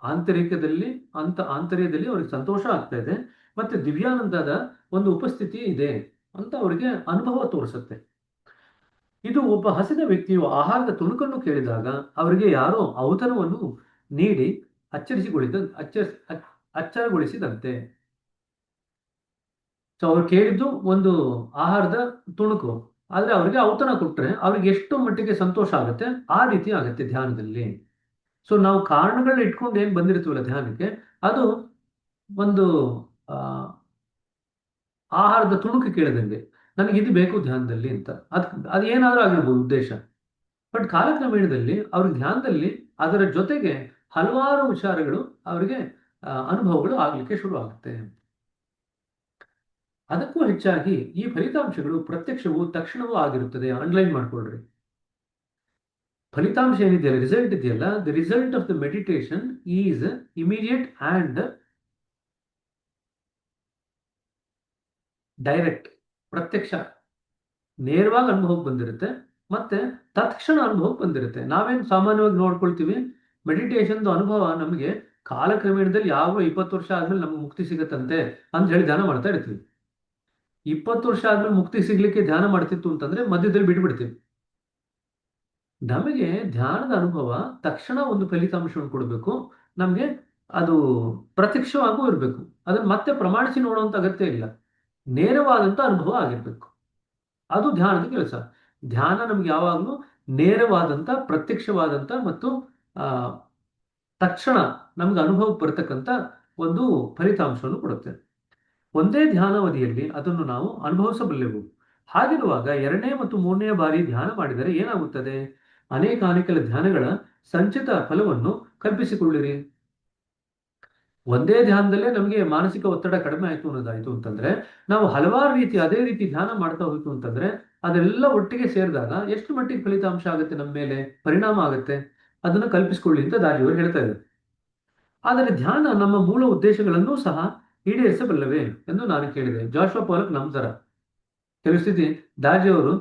ಆಂತರ್ಯದಲ್ಲಿ ಅವ್ರಿಗೆ ಸಂತೋಷ ಆಗ್ತಾ ಇದೆ, ಮತ್ತೆ ದಿವ್ಯಾನಂದದ ಒಂದು ಉಪಸ್ಥಿತಿ ಇದೆ ಅಂತ ಅವರಿಗೆ ಅನುಭವ ತೋರಿಸುತ್ತೆ. ಇದು ಒಬ್ಬ ಹಸಿದ ವ್ಯಕ್ತಿಯು ಆಹಾರದ ತುಣುಕನ್ನು ಕೇಳಿದಾಗ ಅವರಿಗೆ ಯಾರೋ ಔತಣವನ್ನು ನೀಡಿ ಅಚ್ಚರಗೊಳಿಸಿದಂತೆ. ಸೊ ಅವ್ರು ಕೇಳಿದ್ದು ಒಂದು ಆಹಾರದ ತುಣುಕು, ಆದ್ರೆ ಅವರಿಗೆ ಔತಣ ಕೊಟ್ರೆ ಅವ್ರಿಗೆ ಎಷ್ಟು ಮಟ್ಟಿಗೆ ಸಂತೋಷ ಆಗುತ್ತೆ, ಆ ರೀತಿ ಆಗುತ್ತೆ ಧ್ಯಾನದಲ್ಲಿ. ಸೊ ನಾವು ಕಾರಣಗಳನ್ನ ಇಟ್ಕೊಂಡು ಏನ್ ಬಂದಿರ್ತೀವಲ್ಲ ಧ್ಯಾನಕ್ಕೆ, ಅದು ಒಂದು ಆಹಾರದ ತುಣುಕು ಕೇಳಿದಂಗೆ, ನನಗೆ ಇದು ಬೇಕು ಧ್ಯಾನದಲ್ಲಿ ಅಂತ. ಅದು ಏನಾದ್ರೂ ಆಗಿರ್ಬೋದು ಉದ್ದೇಶ. ಬಟ್ ಕಾಲಕ್ರಮೇಣದಲ್ಲಿ ಅವ್ರಿಗೆ ಧ್ಯಾನದಲ್ಲಿ ಅದರ ಜೊತೆಗೆ ಹಲವಾರು ವಿಚಾರಗಳು ಅವರಿಗೆ ಅನುಭವಗಳು ಆಗ್ಲಿಕ್ಕೆ ಶುರು ಆಗುತ್ತೆ. ಅದಕ್ಕೂ ಹೆಚ್ಚಾಗಿ ಈ ಫಲಿತಾಂಶಗಳು ಪ್ರತ್ಯಕ್ಷವೂ ತಕ್ಷಣವೂ ಆಗಿರುತ್ತದೆ. ಅಂಡರ್ಲೈನ್ ಮಾಡ್ಕೊಳ್ರಿ. ಫಲಿತಾಂಶ ಏನಿದೆಯಲ್ಲ, ರಿಸಲ್ಟ್ ಇದೆಯಲ್ಲ, the result of the meditation is immediate and direct. ಪ್ರತ್ಯಕ್ಷ, ನೇರವಾಗಿ ಅನುಭವಕ್ಕೆ ಬಂದಿರುತ್ತೆ, ಮತ್ತೆ ತತ್ಕ್ಷಣ ಅನುಭವಕ್ಕೆ ಬಂದಿರುತ್ತೆ. ನಾವೇನು ಸಾಮಾನ್ಯವಾಗಿ ನೋಡ್ಕೊಳ್ತೀವಿ, ಮೆಡಿಟೇಷನ್ದು ಅನುಭವ ನಮಗೆ ಕಾಲಕ್ರಮೇಣದಲ್ಲಿ ಯಾವ 20 ವರ್ಷ ಆದ್ಮೇಲೆ ನಮ್ಗೆ ಮುಕ್ತಿ ಸಿಗತ್ತಂತೆ ಅಂತ ಹೇಳಿ ಧ್ಯಾನ ಮಾಡ್ತಾ ಇರ್ತೀವಿ. 20 ವರ್ಷ ಆದ್ಮೇಲೆ ಮುಕ್ತಿ ಸಿಗ್ಲಿಕ್ಕೆ ಧ್ಯಾನ ಮಾಡ್ತಿತ್ತು ಅಂತಂದ್ರೆ ಮಧ್ಯದಲ್ಲಿ ಬಿಟ್ಬಿಡ್ತೀವಿ. ನಮಗೆ ಧ್ಯಾನದ ಅನುಭವ ತಕ್ಷಣ ಒಂದು ಫಲಿತಾಂಶವನ್ನು ಕೊಡಬೇಕು, ನಮಗೆ ಅದು ಪ್ರತ್ಯಕ್ಷವಾಗೂ ಇರಬೇಕು. ಅದನ್ನು ಮತ್ತೆ ಪ್ರಮಾಣಿಸಿ ನೋಡುವಂತ ಅಗತ್ಯ ಇಲ್ಲ, ನೇರವಾದಂಥ ಅನುಭವ ಆಗಿರ್ಬೇಕು. ಅದು ಧ್ಯಾನದ ಕೆಲಸ. ಧ್ಯಾನ ನಮ್ಗೆ ಯಾವಾಗಲೂ ನೇರವಾದಂಥ, ಪ್ರತ್ಯಕ್ಷವಾದಂಥ ಮತ್ತು ತಕ್ಷಣ ನಮ್ಗೆ ಅನುಭವಕ್ಕೆ ಬರತಕ್ಕಂಥ ಒಂದು ಫಲಿತಾಂಶವನ್ನು ಕೊಡುತ್ತೆ. ಒಂದೇ ಧ್ಯಾನಾವಧಿಯಲ್ಲಿ ಅದನ್ನು ನಾವು ಅನುಭವಿಸಬಲ್ಲೆವು. ಹಾಗಿರುವಾಗ 2ನೇ ಮತ್ತು 3ನೇ ಬಾರಿ ಧ್ಯಾನ ಮಾಡಿದರೆ ಏನಾಗುತ್ತದೆ? ಅನೇಕ ಧ್ಯಾನಗಳ ಸಂಚಿತ ಫಲವನ್ನು ಕಲ್ಪಿಸಿಕೊಳ್ಳಿರಿ. ಒಂದೇ ಧ್ಯಾನದಲ್ಲೇ ನಮಗೆ ಮಾನಸಿಕ ಒತ್ತಡ ಕಡಿಮೆ ಆಯ್ತು ಅನ್ನೋದಾಯ್ತು ಅಂತಂದ್ರೆ, ನಾವು ಹಲವಾರು ರೀತಿ ಅದೇ ರೀತಿ ಧ್ಯಾನ ಮಾಡ್ತಾ ಹೋಯ್ತು ಅಂತಂದ್ರೆ, ಅದೆಲ್ಲ ಒಟ್ಟಿಗೆ ಸೇರಿದಾಗ ಎಷ್ಟು ಮಟ್ಟಿಗೆ ಫಲಿತಾಂಶ ಆಗುತ್ತೆ, ನಮ್ಮ ಮೇಲೆ ಪರಿಣಾಮ ಆಗುತ್ತೆ, ಅದನ್ನು ಕಲ್ಪಿಸಿಕೊಳ್ಳಿ ಅಂತ ದಾಜಿಯವರು ಹೇಳ್ತಾ ಇದ್ದಾರೆ. ಆದರೆ ಧ್ಯಾನ ನಮ್ಮ ಮೂಲ ಉದ್ದೇಶಗಳನ್ನೂ ಸಹ ಈಡೇರಿಸಬಲ್ಲವೇ ಎಂದು ನಾನು ಕೇಳಿದೆ. ಜಾಶ್ವಾ ಪಾಲಕ್ ನಮ್ಮ ಥರ ಕೆಲವು ಸ್ಥಿತಿ ದಾಜಿಯವರು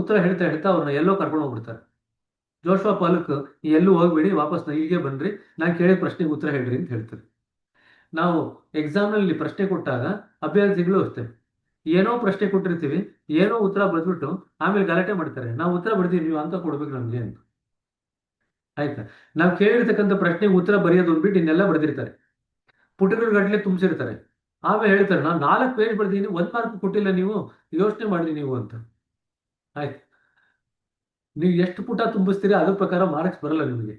ಉತ್ತರ ಹೇಳ್ತಾ ಹೇಳ್ತಾ ಅವ್ರನ್ನ ಎಲ್ಲೋ ಕರ್ಕೊಂಡು ಹೋಗ್ಬಿಡ್ತಾರೆ. ಜೋಶ್ವಾ ಪಾಲಕ್ ಎಲ್ಲೂ ಹೋಗ್ಬೇಡಿ, ವಾಪಸ್ ಇಲ್ಲಿಗೆ ಬನ್ರಿ, ನಾನು ಕೇಳಿದ ಪ್ರಶ್ನೆಗೆ ಉತ್ತರ ಹೇಳ್ರಿ ಅಂತ ಹೇಳ್ತಾರೆ. ನಾವು ಎಕ್ಸಾಮ್ನಲ್ಲಿ ಪ್ರಶ್ನೆ ಕೊಟ್ಟಾಗ ಅಭ್ಯರ್ಥಿಗಳು ಅಷ್ಟೇ, ಏನೋ ಪ್ರಶ್ನೆ ಕೊಟ್ಟಿರ್ತೀವಿ, ಏನೋ ಉತ್ತರ ಬರೆದ್ಬಿಟ್ಟು ಆಮೇಲೆ ಗಲಾಟೆ ಮಾಡ್ತಾರೆ, ನಾವು ಉತ್ತರ ಬರೆದೀವಿ, ನೀವು ಅಂತ ಕೊಡ್ಬೇಕು ನಮ್ಗೆ ಅಂತ. ಆಯ್ತಾ? ನಾವು ಕೇಳಿರ್ತಕ್ಕಂಥ ಪ್ರಶ್ನೆಗೆ ಉತ್ತರ ಬರೆಯೋದು ಬಿಟ್ಟು ಇನ್ನೆಲ್ಲ ಬರೆದಿರ್ತಾರೆ, ಪುಟಗಳ ಗಟ್ಟಲೆ ತುಂಬಿಸಿರ್ತಾರೆ. ಆಮೇಲೆ ಹೇಳ್ತಾರೆ, ನಾನು 4 ಪೇಜ್ ಬರೆದೀನಿ, 1 ಮಾರ್ಕ್ ಕೊಟ್ಟಿಲ್ಲ, ನೀವು ಯೋಚನೆ ಮಾಡಿ ನೀವು ಅಂತ. ಆಯ್ತು, ನೀವು ಎಷ್ಟು ಪುಟ ತುಂಬಿಸ್ತೀರಿ ಅದ್ರ ಪ್ರಕಾರ ಮಾರ್ಕ್ಸ್ ಬರಲ್ಲ ನಿಮಗೆ.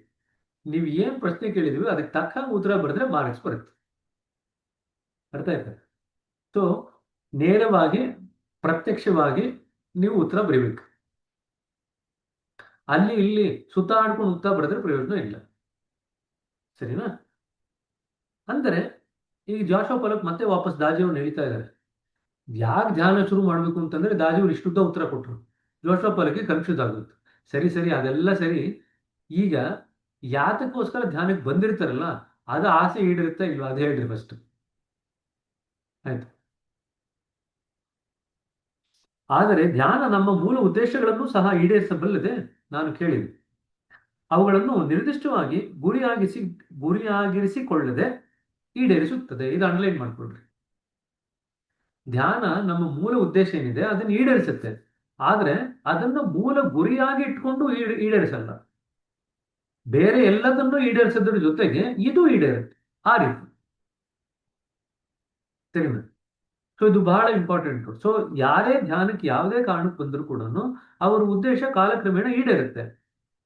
ನೀವು ಏನ್ ಪ್ರಶ್ನೆ ಕೇಳಿದೀವಿ ಅದಕ್ಕೆ ತಕ್ಕಂಗೆ ಉತ್ತರ ಬರೆದ್ರೆ ಮಾರ್ಕ್ಸ್ ಬರುತ್ತೆ. ಅರ್ಥ ಆಯ್ತಾ? ಸೊ ನೇರವಾಗಿ ಪ್ರತ್ಯಕ್ಷವಾಗಿ ನೀವು ಉತ್ತರ ಬರೀಬೇಕು. ಅಲ್ಲಿ ಇಲ್ಲಿ ಸುತ್ತಾಡ್ಕೊಂಡು ಉತ್ತರ ಬರೆದ್ರೆ ಪ್ರಯೋಜನ ಇಲ್ಲ. ಸರಿನಾ? ಅಂದರೆ ಈಗ ಜಾಶ್ವಾ ಪಾಲಕ್ ಮತ್ತೆ ವಾಪಸ್ ದಾಜಿಯವ್ರು ನಡೀತಾ ಇದ್ದಾರೆ. ಯಾಕೆ ಧ್ಯಾನ ಶುರು ಮಾಡಬೇಕು ಅಂತಂದ್ರೆ ದಾಜಿಯವ್ರು ಇಷ್ಟುದ್ದ ಉತ್ತರ ಕೊಟ್ಟರು. ಜಾಶ್ವಾ ಪಾಲಕ್ಗೆ ಕನ್ಫ್ಯೂಸ್ ಆಗುತ್ತೆ. ಸರಿ ಅದೆಲ್ಲ ಸರಿ, ಈಗ ಯಾತಕ್ಕೋಸ್ಕರ ಧ್ಯಾನಕ್ಕೆ ಬಂದಿರ್ತಾರಲ್ಲ ಅದು ಆಸೆ ಈಡಿರುತ್ತಾ ಇಲ್ವಾ ಅದು ಹೇಳ್ರಿ ಫಸ್ಟ್. ಆಯ್ತು. ಆದರೆ ಧ್ಯಾನ ನಮ್ಮ ಮೂಲ ಉದ್ದೇಶಗಳನ್ನು ಸಹ ಈಡೇರಿಸಬಲ್ಲದೆ ನಾನು ಕೇಳಿದೆ. ಅವುಗಳನ್ನು ನಿರ್ದಿಷ್ಟವಾಗಿ ಗುರಿಯಾಗಿರಿಸಿಕೊಳ್ಳದೆ ಈಡೇರಿಸುತ್ತದೆ. ಇದು ಅಂಡರ್ಲೈನ್ ಮಾಡ್ಕೊಳ್ರಿ. ಧ್ಯಾನ ನಮ್ಮ ಮೂಲ ಉದ್ದೇಶ ಏನಿದೆ ಅದನ್ನು ಈಡೇರಿಸುತ್ತೆ, ಆದ್ರೆ ಅದನ್ನು ಮೂಲ ಗುರಿಯಾಗಿ ಇಟ್ಕೊಂಡು ಈಡೇರಿಸಲ್ಲ. ಬೇರೆ ಎಲ್ಲದನ್ನೂ ಈಡೇರಿಸೋದ್ರ ಜೊತೆಗೆ ಇದು ಈಡೇರುತ್ತೆ ಆ ರೀತಿ. ಸರಿನಾ? ಸೊ ಇದು ಬಹಳ ಇಂಪಾರ್ಟೆಂಟ್. ಸೊ ಯಾರೇ ಧ್ಯಾನಕ್ಕೆ ಯಾವುದೇ ಕಾರಣಕ್ಕೆ ಬಂದರೂ ಕೂಡ ಅವರ ಉದ್ದೇಶ ಕಾಲಕ್ರಮೇಣ ಈಡೇರುತ್ತೆ,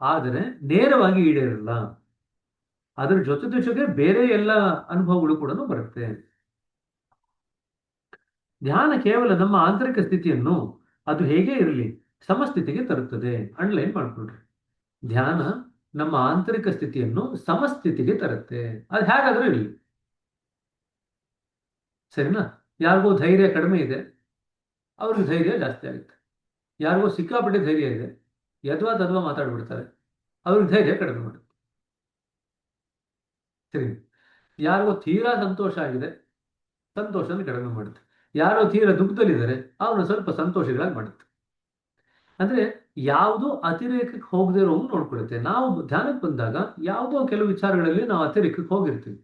ಆದರೆ ನೇರವಾಗಿ ಈಡೇರಲ್ಲ. ಅದರ ಜೊತೆಗೆ ಬೇರೆ ಎಲ್ಲ ಅನುಭವಗಳು ಕೂಡ ಬರುತ್ತೆ. ಧ್ಯಾನ ಕೇವಲ ನಮ್ಮ ಆಂತರಿಕ ಸ್ಥಿತಿಯನ್ನು, ಅದು ಹೇಗೆ ಇರಲಿ, ಸಮಸ್ಥಿತಿಗೆ ತರುತ್ತದೆ. ಅಂಡರ್ಲೈನ್ ಮಾಡ್ಕೊಳ್ರಿ. ಧ್ಯಾನ ನಮ್ಮ ಆಂತರಿಕ ಸ್ಥಿತಿಯನ್ನು ಸಮಸ್ಥಿತಿಗೆ ತರುತ್ತೆ. ಅದು ಹೇಗಾದ್ರೂ ಇರಲಿ. ಸರಿನಾ? ಯಾರಿಗೋ ಧೈರ್ಯ ಕಡಿಮೆ ಇದೆ, ಅವ್ರಿಗೆ ಧೈರ್ಯ ಜಾಸ್ತಿ ಆಗುತ್ತೆ. ಯಾರಿಗೋ ಸಿಕ್ಕಾಪಟ್ಟೆ ಧೈರ್ಯ ಇದೆ, ಯದ್ವಾ ತದ್ವಾ ಮಾತಾಡ್ಬಿಡ್ತಾರೆ, ಅವ್ರಿಗೆ ಧೈರ್ಯ ಕಡಿಮೆ ಮಾಡುತ್ತೆ. ಸರಿ. ಯಾರಿಗೋ ತೀರಾ ಸಂತೋಷ ಆಗಿದೆ, ಸಂತೋಷನ ಕಡಿಮೆ ಮಾಡುತ್ತೆ. ಯಾರೋ ತೀರಾ ದುಃಖದಲ್ಲಿದ್ದಾರೆ, ಅವನು ಸ್ವಲ್ಪ ಸಂತೋಷಗಳಾಗಿ ಮಾಡುತ್ತೆ. ಅಂದ್ರೆ ಯಾವುದೋ ಅತಿರೇಕಕ್ಕೆ ಹೋಗದೆ ಇರೋಂಗ್ ನೋಡ್ಕೊಳುತ್ತೆ. ನಾವು ಧ್ಯಾನಕ್ಕೆ ಬಂದಾಗ ಯಾವುದೋ ಕೆಲವು ವಿಚಾರಗಳಲ್ಲಿ ನಾವು ಅತಿರೇಕಕ್ಕೆ ಹೋಗಿರ್ತೀವಿ.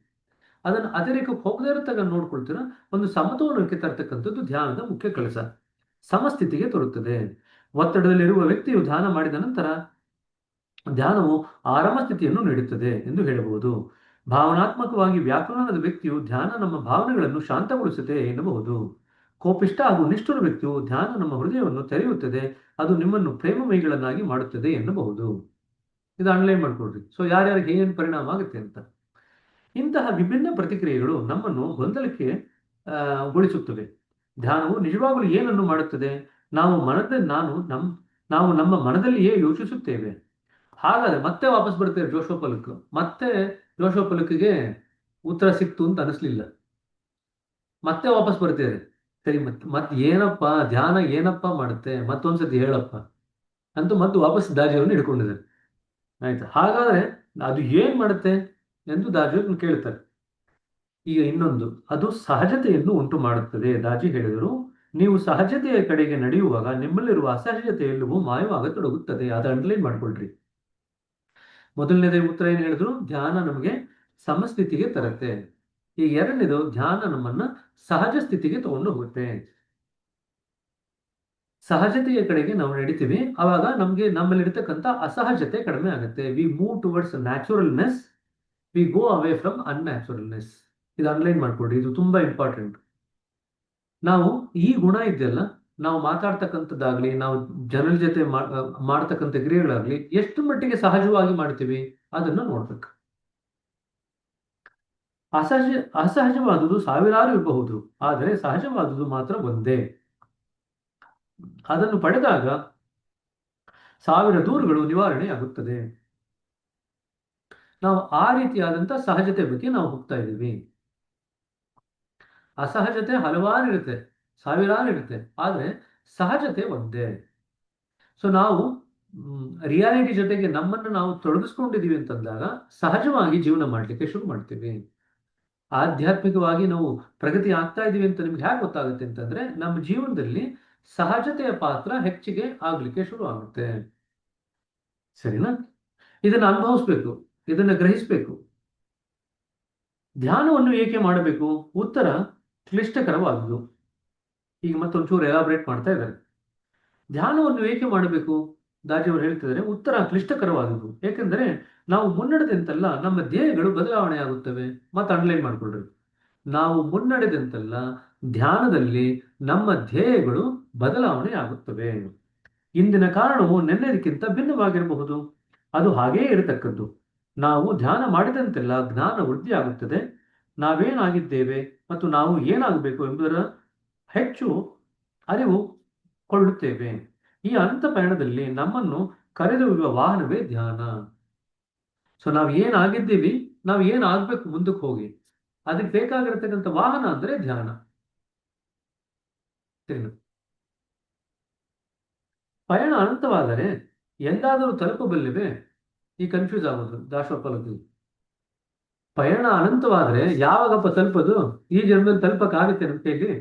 ಅದನ್ನು ಅತಿರೇಕಕ್ಕೆ ಹೋಗದೇ ಇರತಕ್ಕ ನೋಡ್ಕೊಳ್ತೀರ. ಒಂದು ಸಮತೋಲನಕ್ಕೆ ತರ್ತಕ್ಕಂಥದ್ದು ಧ್ಯಾನದ ಮುಖ್ಯ ಕೆಲಸ. ಸಮಸ್ಥಿತಿಗೆ ತರುತ್ತದೆ. ಒತ್ತಡದಲ್ಲಿರುವ ವ್ಯಕ್ತಿಯು ಧ್ಯಾನ ಮಾಡಿದ ನಂತರ ಧ್ಯಾನವು ಆರಾಮ ಸ್ಥಿತಿಯನ್ನು ನೀಡುತ್ತದೆ ಎಂದು ಹೇಳಬಹುದು. ಭಾವನಾತ್ಮಕವಾಗಿ ವ್ಯಾಕರಣದ ವ್ಯಕ್ತಿಯು ಧ್ಯಾನ ನಮ್ಮ ಭಾವನೆಗಳನ್ನು ಶಾಂತಗೊಳಿಸುತ್ತೆ ಎನ್ನಬಹುದು. ಕೋಪಿಷ್ಟ ಹಾಗೂ ನಿಷ್ಠುರ ವ್ಯಕ್ತಿಯು ಧ್ಯಾನ ನಮ್ಮ ಹೃದಯವನ್ನು ತೆರೆಯುತ್ತದೆ, ಅದು ನಿಮ್ಮನ್ನು ಪ್ರೇಮಮಯಿಗಳನ್ನಾಗಿ ಮಾಡುತ್ತದೆ ಎನ್ನಬಹುದು. ಇದು ಅಂಡರ್ಲೈನ್ ಮಾಡ್ಕೊಳ್ರಿ. ಸೊ ಯಾರ್ಯಾರಿಗೆ ಏನೇನು ಪರಿಣಾಮ ಆಗುತ್ತೆ ಅಂತ. ಇಂತಹ ವಿಭಿನ್ನ ಪ್ರತಿಕ್ರಿಯೆಗಳು ನಮ್ಮನ್ನು ಗೊಂದಲಕ್ಕೆ ಗೊಳಿಸುತ್ತವೆ. ಧ್ಯಾನವು ನಿಜವಾಗಲೂ ಏನನ್ನು ಮಾಡುತ್ತದೆ? ನಾವು ನಾವು ನಮ್ಮ ಮನದಲ್ಲಿಯೇ ಯೋಚಿಸುತ್ತೇವೆ. ಹಾಗಾದ್ರೆ ಮತ್ತೆ ವಾಪಸ್ ಬರ್ತೇವೆ ಜೋಶೋಪಲಕ್. ಮತ್ತೆ ಜೋಶೋಪಲಕ್ಗೆ ಉತ್ತರ ಸಿಕ್ತು ಅಂತ ಅನಿಸ್ಲಿಲ್ಲ, ಮತ್ತೆ ವಾಪಸ್ ಬರ್ತೇವೆ. ಸರಿ, ಮತ್ತೆ ಏನಪ್ಪ ಧ್ಯಾನ ಏನಪ್ಪ ಮಾಡುತ್ತೆ, ಮತ್ತೊಂದ್ಸತಿ ಹೇಳಪ್ಪ ಅಂತೂ ಮತ್ತೆ ವಾಪಸ್ ದಾಜಿಯವ್ರನ್ನ ಹಿಡ್ಕೊಂಡಿದ್ದಾರೆ. ಆಯ್ತಾ? ಹಾಗಾದ್ರೆ ಅದು ಏನ್ ಮಾಡುತ್ತೆ ಎಂದು ದಾಜಿಯವ್ರನ್ನ ಕೇಳ್ತಾರೆ. ಈಗ ಇನ್ನೊಂದು, ಅದು ಸಹಜತೆಯನ್ನು ಉಂಟು ಮಾಡುತ್ತದೆ. ದಾಜಿ ಹೇಳಿದರು, ನೀವು ಸಹಜತೆಯ ಕಡೆಗೆ ನಡೆಯುವಾಗ ನಿಮ್ಮಲ್ಲಿರುವ ಅಸಹಜತೆ ಎಲ್ಲವೂ ಮಾಯವಾಗತೊಡಗುತ್ತದೆ. ಅದು ಅಂಡರ್ಲೈನ್ ಮಾಡ್ಕೊಳ್ರಿ. ಮೊದಲನೇದೇ ಉತ್ತರ ಏನು ಹೇಳಿದ್ರು? ಧ್ಯಾನ ನಮಗೆ ಸಮಸ್ಥಿತಿಗೆ ತರುತ್ತೆ. ಈ ಎರಡನೇದು, ಧ್ಯಾನ ನಮ್ಮನ್ನ ಸಹಜ ಸ್ಥಿತಿಗೆ ತಗೊಂಡು ಹೋಗುತ್ತೆ. ಸಹಜತೆಯ ಕಡೆಗೆ ನಾವು ನಡಿತೀವಿ, ಅವಾಗ ನಮ್ಗೆ ನಮ್ಮಲ್ಲಿರ್ತಕ್ಕಂಥ ಅಸಹಜತೆ ಕಡಿಮೆ ಆಗುತ್ತೆ. We move towards naturalness, we go away from unnaturalness. ಇದು ಅಂಡರ್ಲೈನ್ ಮಾಡ್ಕೊಡ್ರಿ, ಇದು ತುಂಬಾ ಇಂಪಾರ್ಟೆಂಟ್. ನಾವು ಈ ಗುಣ ಇದೆಯಲ್ಲ, ನಾವು ಮಾತಾಡ್ತಕ್ಕಂಥದ್ದಾಗ್ಲಿ, ನಾವು ಜನರ ಜೊತೆ ಮಾಡ್ತಕ್ಕಂಥ ಕ್ರಿಯೆಗಳಾಗ್ಲಿ ಎಷ್ಟು ಮಟ್ಟಿಗೆ ಸಹಜವಾಗಿ ಮಾಡ್ತೀವಿ ಅದನ್ನ ನೋಡ್ಬೇಕು. ಅಸಹಜವಾದುದು ಸಾವಿರಾರು ಇರಬಹುದು, ಆದರೆ ಸಹಜವಾದುದು ಮಾತ್ರ ಒಂದೇ. ಅದನ್ನು ಪಡೆದಾಗ ಸಾವಿರ ದೂರುಗಳು ನಿವಾರಣೆ ಆಗುತ್ತದೆ. ನಾವು ಆ ರೀತಿಯಾದಂಥ ಸಹಜತೆ ಬಗ್ಗೆ ನಾವು ಹೋಗ್ತಾ ಇದ್ದೀವಿ. ಅಸಹಜತೆ ಹಲವಾರು ಇರುತ್ತೆ, ಸಾವಿರಾರು ಇರುತ್ತೆ, ಆದರೆ ಸಹಜತೆ ಒಂದೇ. ಸೊ ನಾವು ರಿಯಾಲಿಟಿ ಜೊತೆಗೆ ನಮ್ಮನ್ನು ನಾವು ತೊಡಗಿಸ್ಕೊಂಡಿದೀವಿ ಅಂತಂದಾಗ ಸಹಜವಾಗಿ ಜೀವನ ಮಾಡಲಿಕ್ಕೆ ಶುರು ಮಾಡ್ತೀವಿ. ಆಧ್ಯಾತ್ಮಿಕವಾಗಿ ನಾವು ಪ್ರಗತಿ ಆಗ್ತಾ ಇದೀವಿ ಅಂತ ನಿಮ್ಗೆ ಹೇಗೆ ಗೊತ್ತಾಗುತ್ತೆ ಅಂತಂದ್ರೆ, ನಮ್ಮ ಜೀವನದಲ್ಲಿ ಸಹಜತೆಯ ಪಾತ್ರ ಹೆಚ್ಚಿಗೆ ಆಗ್ಲಿಕ್ಕೆ ಶುರು ಆಗುತ್ತೆ. ಸರಿನಾ? ಇದನ್ನು ಅನುಭವಿಸ್ಬೇಕು, ಇದನ್ನು ಗ್ರಹಿಸ್ಬೇಕು. ಧ್ಯಾನವನ್ನು ಏಕೆ ಮಾಡಬೇಕು? ಉತ್ತರ ಕ್ಲಿಷ್ಟಕರವಾದುದು. ಈಗ ಮತ್ತೊಂಚೂರು ಎಲಾಬ್ರೇಟ್ ಮಾಡ್ತಾ ಇದ್ದಾರೆ. ಧ್ಯಾನವನ್ನು ಏಕೆ ಮಾಡಬೇಕು? ದಾಜಿಯವರು ಹೇಳ್ತಿದ್ದಾರೆ, ಉತ್ತರ ಕ್ಲಿಷ್ಟಕರವಾದುದು. ಏಕೆಂದರೆ ನಾವು ಮುನ್ನಡೆದಂತೆಲ್ಲ ನಮ್ಮ ಧ್ಯೇಯಗಳು ಬದಲಾವಣೆ ಆಗುತ್ತವೆ. ಮತ್ತೆ ಅಂಡರ್ಲೈನ್ ಮಾಡ್ಕೊಳ್ರಿ. ನಾವು ಮುನ್ನಡೆದಂತೆಲ್ಲ ಧ್ಯಾನದಲ್ಲಿ ನಮ್ಮ ಧ್ಯೇಯಗಳು ಬದಲಾವಣೆ ಆಗುತ್ತವೆ. ಇಂದಿನ ಕಾರಣವು ನೆನ್ನೆದಕ್ಕಿಂತ ಭಿನ್ನವಾಗಿರಬಹುದು, ಅದು ಹಾಗೇ ಇರತಕ್ಕದ್ದು. ನಾವು ಧ್ಯಾನ ಮಾಡಿದಂತೆಲ್ಲ ಜ್ಞಾನ ವೃದ್ಧಿ ಆಗುತ್ತದೆ. ನಾವೇನಾಗಿದ್ದೇವೆ ಮತ್ತು ನಾವು ಏನಾಗಬೇಕು ಎಂಬುದರ ಹೆಚ್ಚು ಅರಿವು ಕೊಳ್ಳುತ್ತೇವೆ. ಈ ಅನಂತ ಪಯಣದಲ್ಲಿ ನಮ್ಮನ್ನು ಕರೆದೊಯ್ಯುವ ವಾಹನವೇ ಧ್ಯಾನ. ಸೊ ನಾವು ಏನಾಗಿದ್ದೀವಿ, ನಾವು ಏನಾಗಬೇಕು ಮುಂದಕ್ಕೆ ಹೋಗಿ, ಅದಕ್ಕೆ ಬೇಕಾಗಿರತಕ್ಕಂಥ ವಾಹನ ಅಂದ್ರೆ ಧ್ಯಾನ. ಪಯಣ ಅನಂತವಾದರೆ ಎಂದಾದರೂ ತಲುಪಬಲ್ಲಿವೆ? ಈ ಕನ್ಫ್ಯೂಸ್ ಆಗೋದು ದಾಸೋಪಲದಲ್ಲಿ. ಪಯಣ ಅನಂತವಾದರೆ ಯಾವಾಗಪ್ಪ ತಲುಪೋದು? ಈ ಜನ್ಮದಲ್ಲಿ ತಲುಪಕ್ಕಾಗುತ್ತೆ ನಮ್ಮ ಕೈಲಿ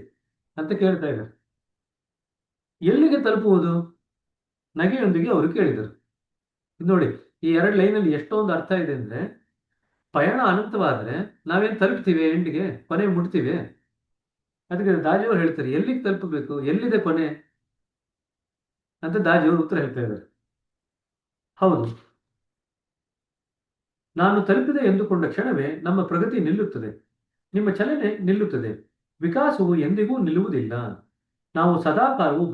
ಅಂತ ಕೇಳ್ತಾ ಇದ್ದಾರೆ. ಎಲ್ಲಿಗೆ ತಲುಪುವುದು? ನಗೆಯೊಂದಿಗೆ ಅವರು ಕೇಳಿದರು. ನೋಡಿ, ಈ ಎರಡು ಲೈನಲ್ಲಿ ಎಷ್ಟೊಂದು ಅರ್ಥ ಇದೆ ಅಂದ್ರೆ, ಪಯಣ ಅನಂತವಾದರೆ ನಾವೇನ್ ತಲುಪ್ತೀವಿ, ಎಂಡಿಗೆ ಕೊನೆ ಮುಟ್ತೀವಿ. ಅದಕ್ಕೆ ದಾಜಿಯವರು ಹೇಳ್ತಾರೆ, ಎಲ್ಲಿಗೆ ತಲುಪಬೇಕು, ಎಲ್ಲಿದೆ ಕೊನೆ ಅಂತ ದಾಜಿಯವರು ಉತ್ತರ ಹೇಳ್ತಾ ಇದ್ದಾರೆ. ಹೌದು, ನಾನು ತಲುಪಿದೆ ಎಂದುಕೊಂಡ ಕ್ಷಣವೇ ನಮ್ಮ ಪ್ರಗತಿ ನಿಲ್ಲುತ್ತದೆ, ನಿಮ್ಮ ಚಲನೆ ನಿಲ್ಲುತ್ತದೆ. ವಿಕಾಸವು ಎಂದಿಗೂ ನಿಲ್ಲುವುದಿಲ್ಲ. ನಾವು ಸದಾಕಾಲವು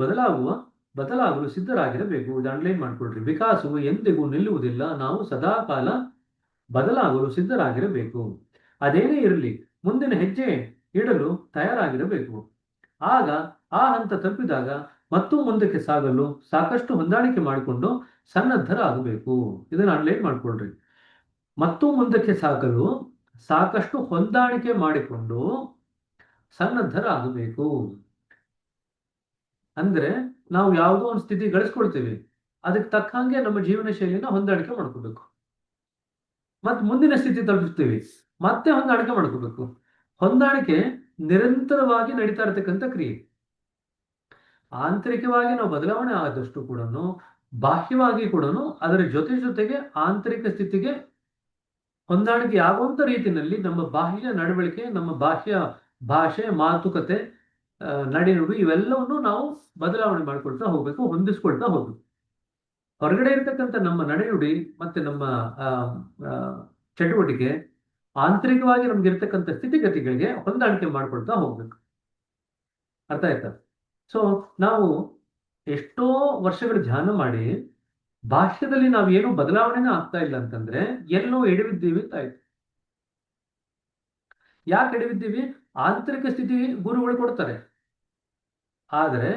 ಬದಲಾಗಲು ಸಿದ್ಧರಾಗಿರಬೇಕು. ಇದು ಅಂಡರ್ಲೈನ್ ಮಾಡ್ಕೊಳ್ರಿ. ವಿಕಾಸವು ಎಂದಿಗೂ ನಿಲ್ಲುವುದಿಲ್ಲ. ನಾವು ಸದಾಕಾಲ ಬದಲಾಗಲು ಸಿದ್ಧರಾಗಿರಬೇಕು. ಅದೇನೇ ಇರಲಿ, ಮುಂದಿನ ಹೆಜ್ಜೆ ಇಡಲು ತಯಾರಾಗಿರಬೇಕು. ಆಗ ಆ ಹಂತ ತಲುಪಿದಾಗ ಮತ್ತು ಮುಂದಕ್ಕೆ ಸಾಗಲು ಸಾಕಷ್ಟು ಹೊಂದಾಣಿಕೆ ಮಾಡಿಕೊಂಡು ಸನ್ನದ್ಧರಾಗಬೇಕು. ಇದನ್ನು ಅಂಡರ್ಲೈನ್ ಮಾಡ್ಕೊಳ್ರಿ. ಮತ್ತು ಮುಂದಕ್ಕೆ ಸಾಗಲು ಸಾಕಷ್ಟು ಹೊಂದಾಣಿಕೆ ಮಾಡಿಕೊಂಡು ಸನ್ನದ್ಧರಾಗಬೇಕು. ಅಂದ್ರೆ ನಾವು ಯಾವುದೋ ಒಂದು ಸ್ಥಿತಿ ಗಳಿಸ್ಕೊಳ್ತೀವಿ, ಅದಕ್ಕೆ ತಕ್ಕಂಗೆ ನಮ್ಮ ಜೀವನ ಶೈಲಿನ ಹೊಂದಾಣಿಕೆ ಮಾಡ್ಕೋಬೇಕು. ಮತ್ತೆ ಮುಂದಿನ ಸ್ಥಿತಿ ತಲುಪಿಸ್ತೀವಿ, ಮತ್ತೆ ಹೊಂದಾಣಿಕೆ ಮಾಡ್ಕೋಬೇಕು. ಹೊಂದಾಣಿಕೆ ನಿರಂತರವಾಗಿ ನಡೀತಾ ಇರತಕ್ಕಂಥ ಕ್ರಿಯೆ. ಆಂತರಿಕವಾಗಿ ನಾವು ಬದಲಾವಣೆ ಆದಷ್ಟು ಕೂಡ ಬಾಹ್ಯವಾಗಿ ಕೂಡ ಅದರ ಜೊತೆಗೆ ಆಂತರಿಕ ಸ್ಥಿತಿಗೆ ಹೊಂದಾಣಿಕೆ ಆಗುವಂತ ರೀತಿಯಲ್ಲಿ ನಮ್ಮ ಬಾಹ್ಯ ನಡವಳಿಕೆ, ನಮ್ಮ ಬಾಹ್ಯ ಭಾಷೆ, ಮಾತುಕತೆ, ನಡೆನುಡಿ ಇವೆಲ್ಲವನ್ನು ನಾವು ಬದಲಾವಣೆ ಮಾಡ್ಕೊಳ್ತಾ ಹೋಗ್ಬೇಕು, ಹೊಂದಿಸ್ಕೊಳ್ತಾ ಹೋಗ್ಬೇಕು. ಹೊರಗಡೆ ಇರ್ತಕ್ಕಂಥ ನಮ್ಮ ನಡೆನುಡಿ ಮತ್ತೆ ನಮ್ಮ ಚಟುವಟಿಕೆ ಆಂತರಿಕವಾಗಿ ನಮ್ಗೆ ಇರ್ತಕ್ಕಂಥ ಸ್ಥಿತಿಗತಿಗಳಿಗೆ ಹೊಂದಾಣಿಕೆ ಮಾಡ್ಕೊಳ್ತಾ ಹೋಗ್ಬೇಕು. ಅರ್ಥ ಆಯ್ತಾ? ಸೊ ನಾವು ಎಷ್ಟೋ ವರ್ಷಗಳ ಧ್ಯಾನ ಮಾಡಿ ಭಾಷ್ಯದಲ್ಲಿ ನಾವು ಏನೂ ಬದಲಾವಣೆನೇ ಆಗ್ತಾ ಇಲ್ಲ ಅಂತಂದ್ರೆ ಎಲ್ಲೋ ಎಡವಿದ್ದೀವಿ ಅಂತ ಆಯ್ತು. ಯಾಕೆ ಎಡವಿದ್ದೀವಿ? ಆಂತರಿಕ ಸ್ಥಿತಿ ಗುರುಗಳು ಕೊಡ್ತಾರೆ, ಆದರೆ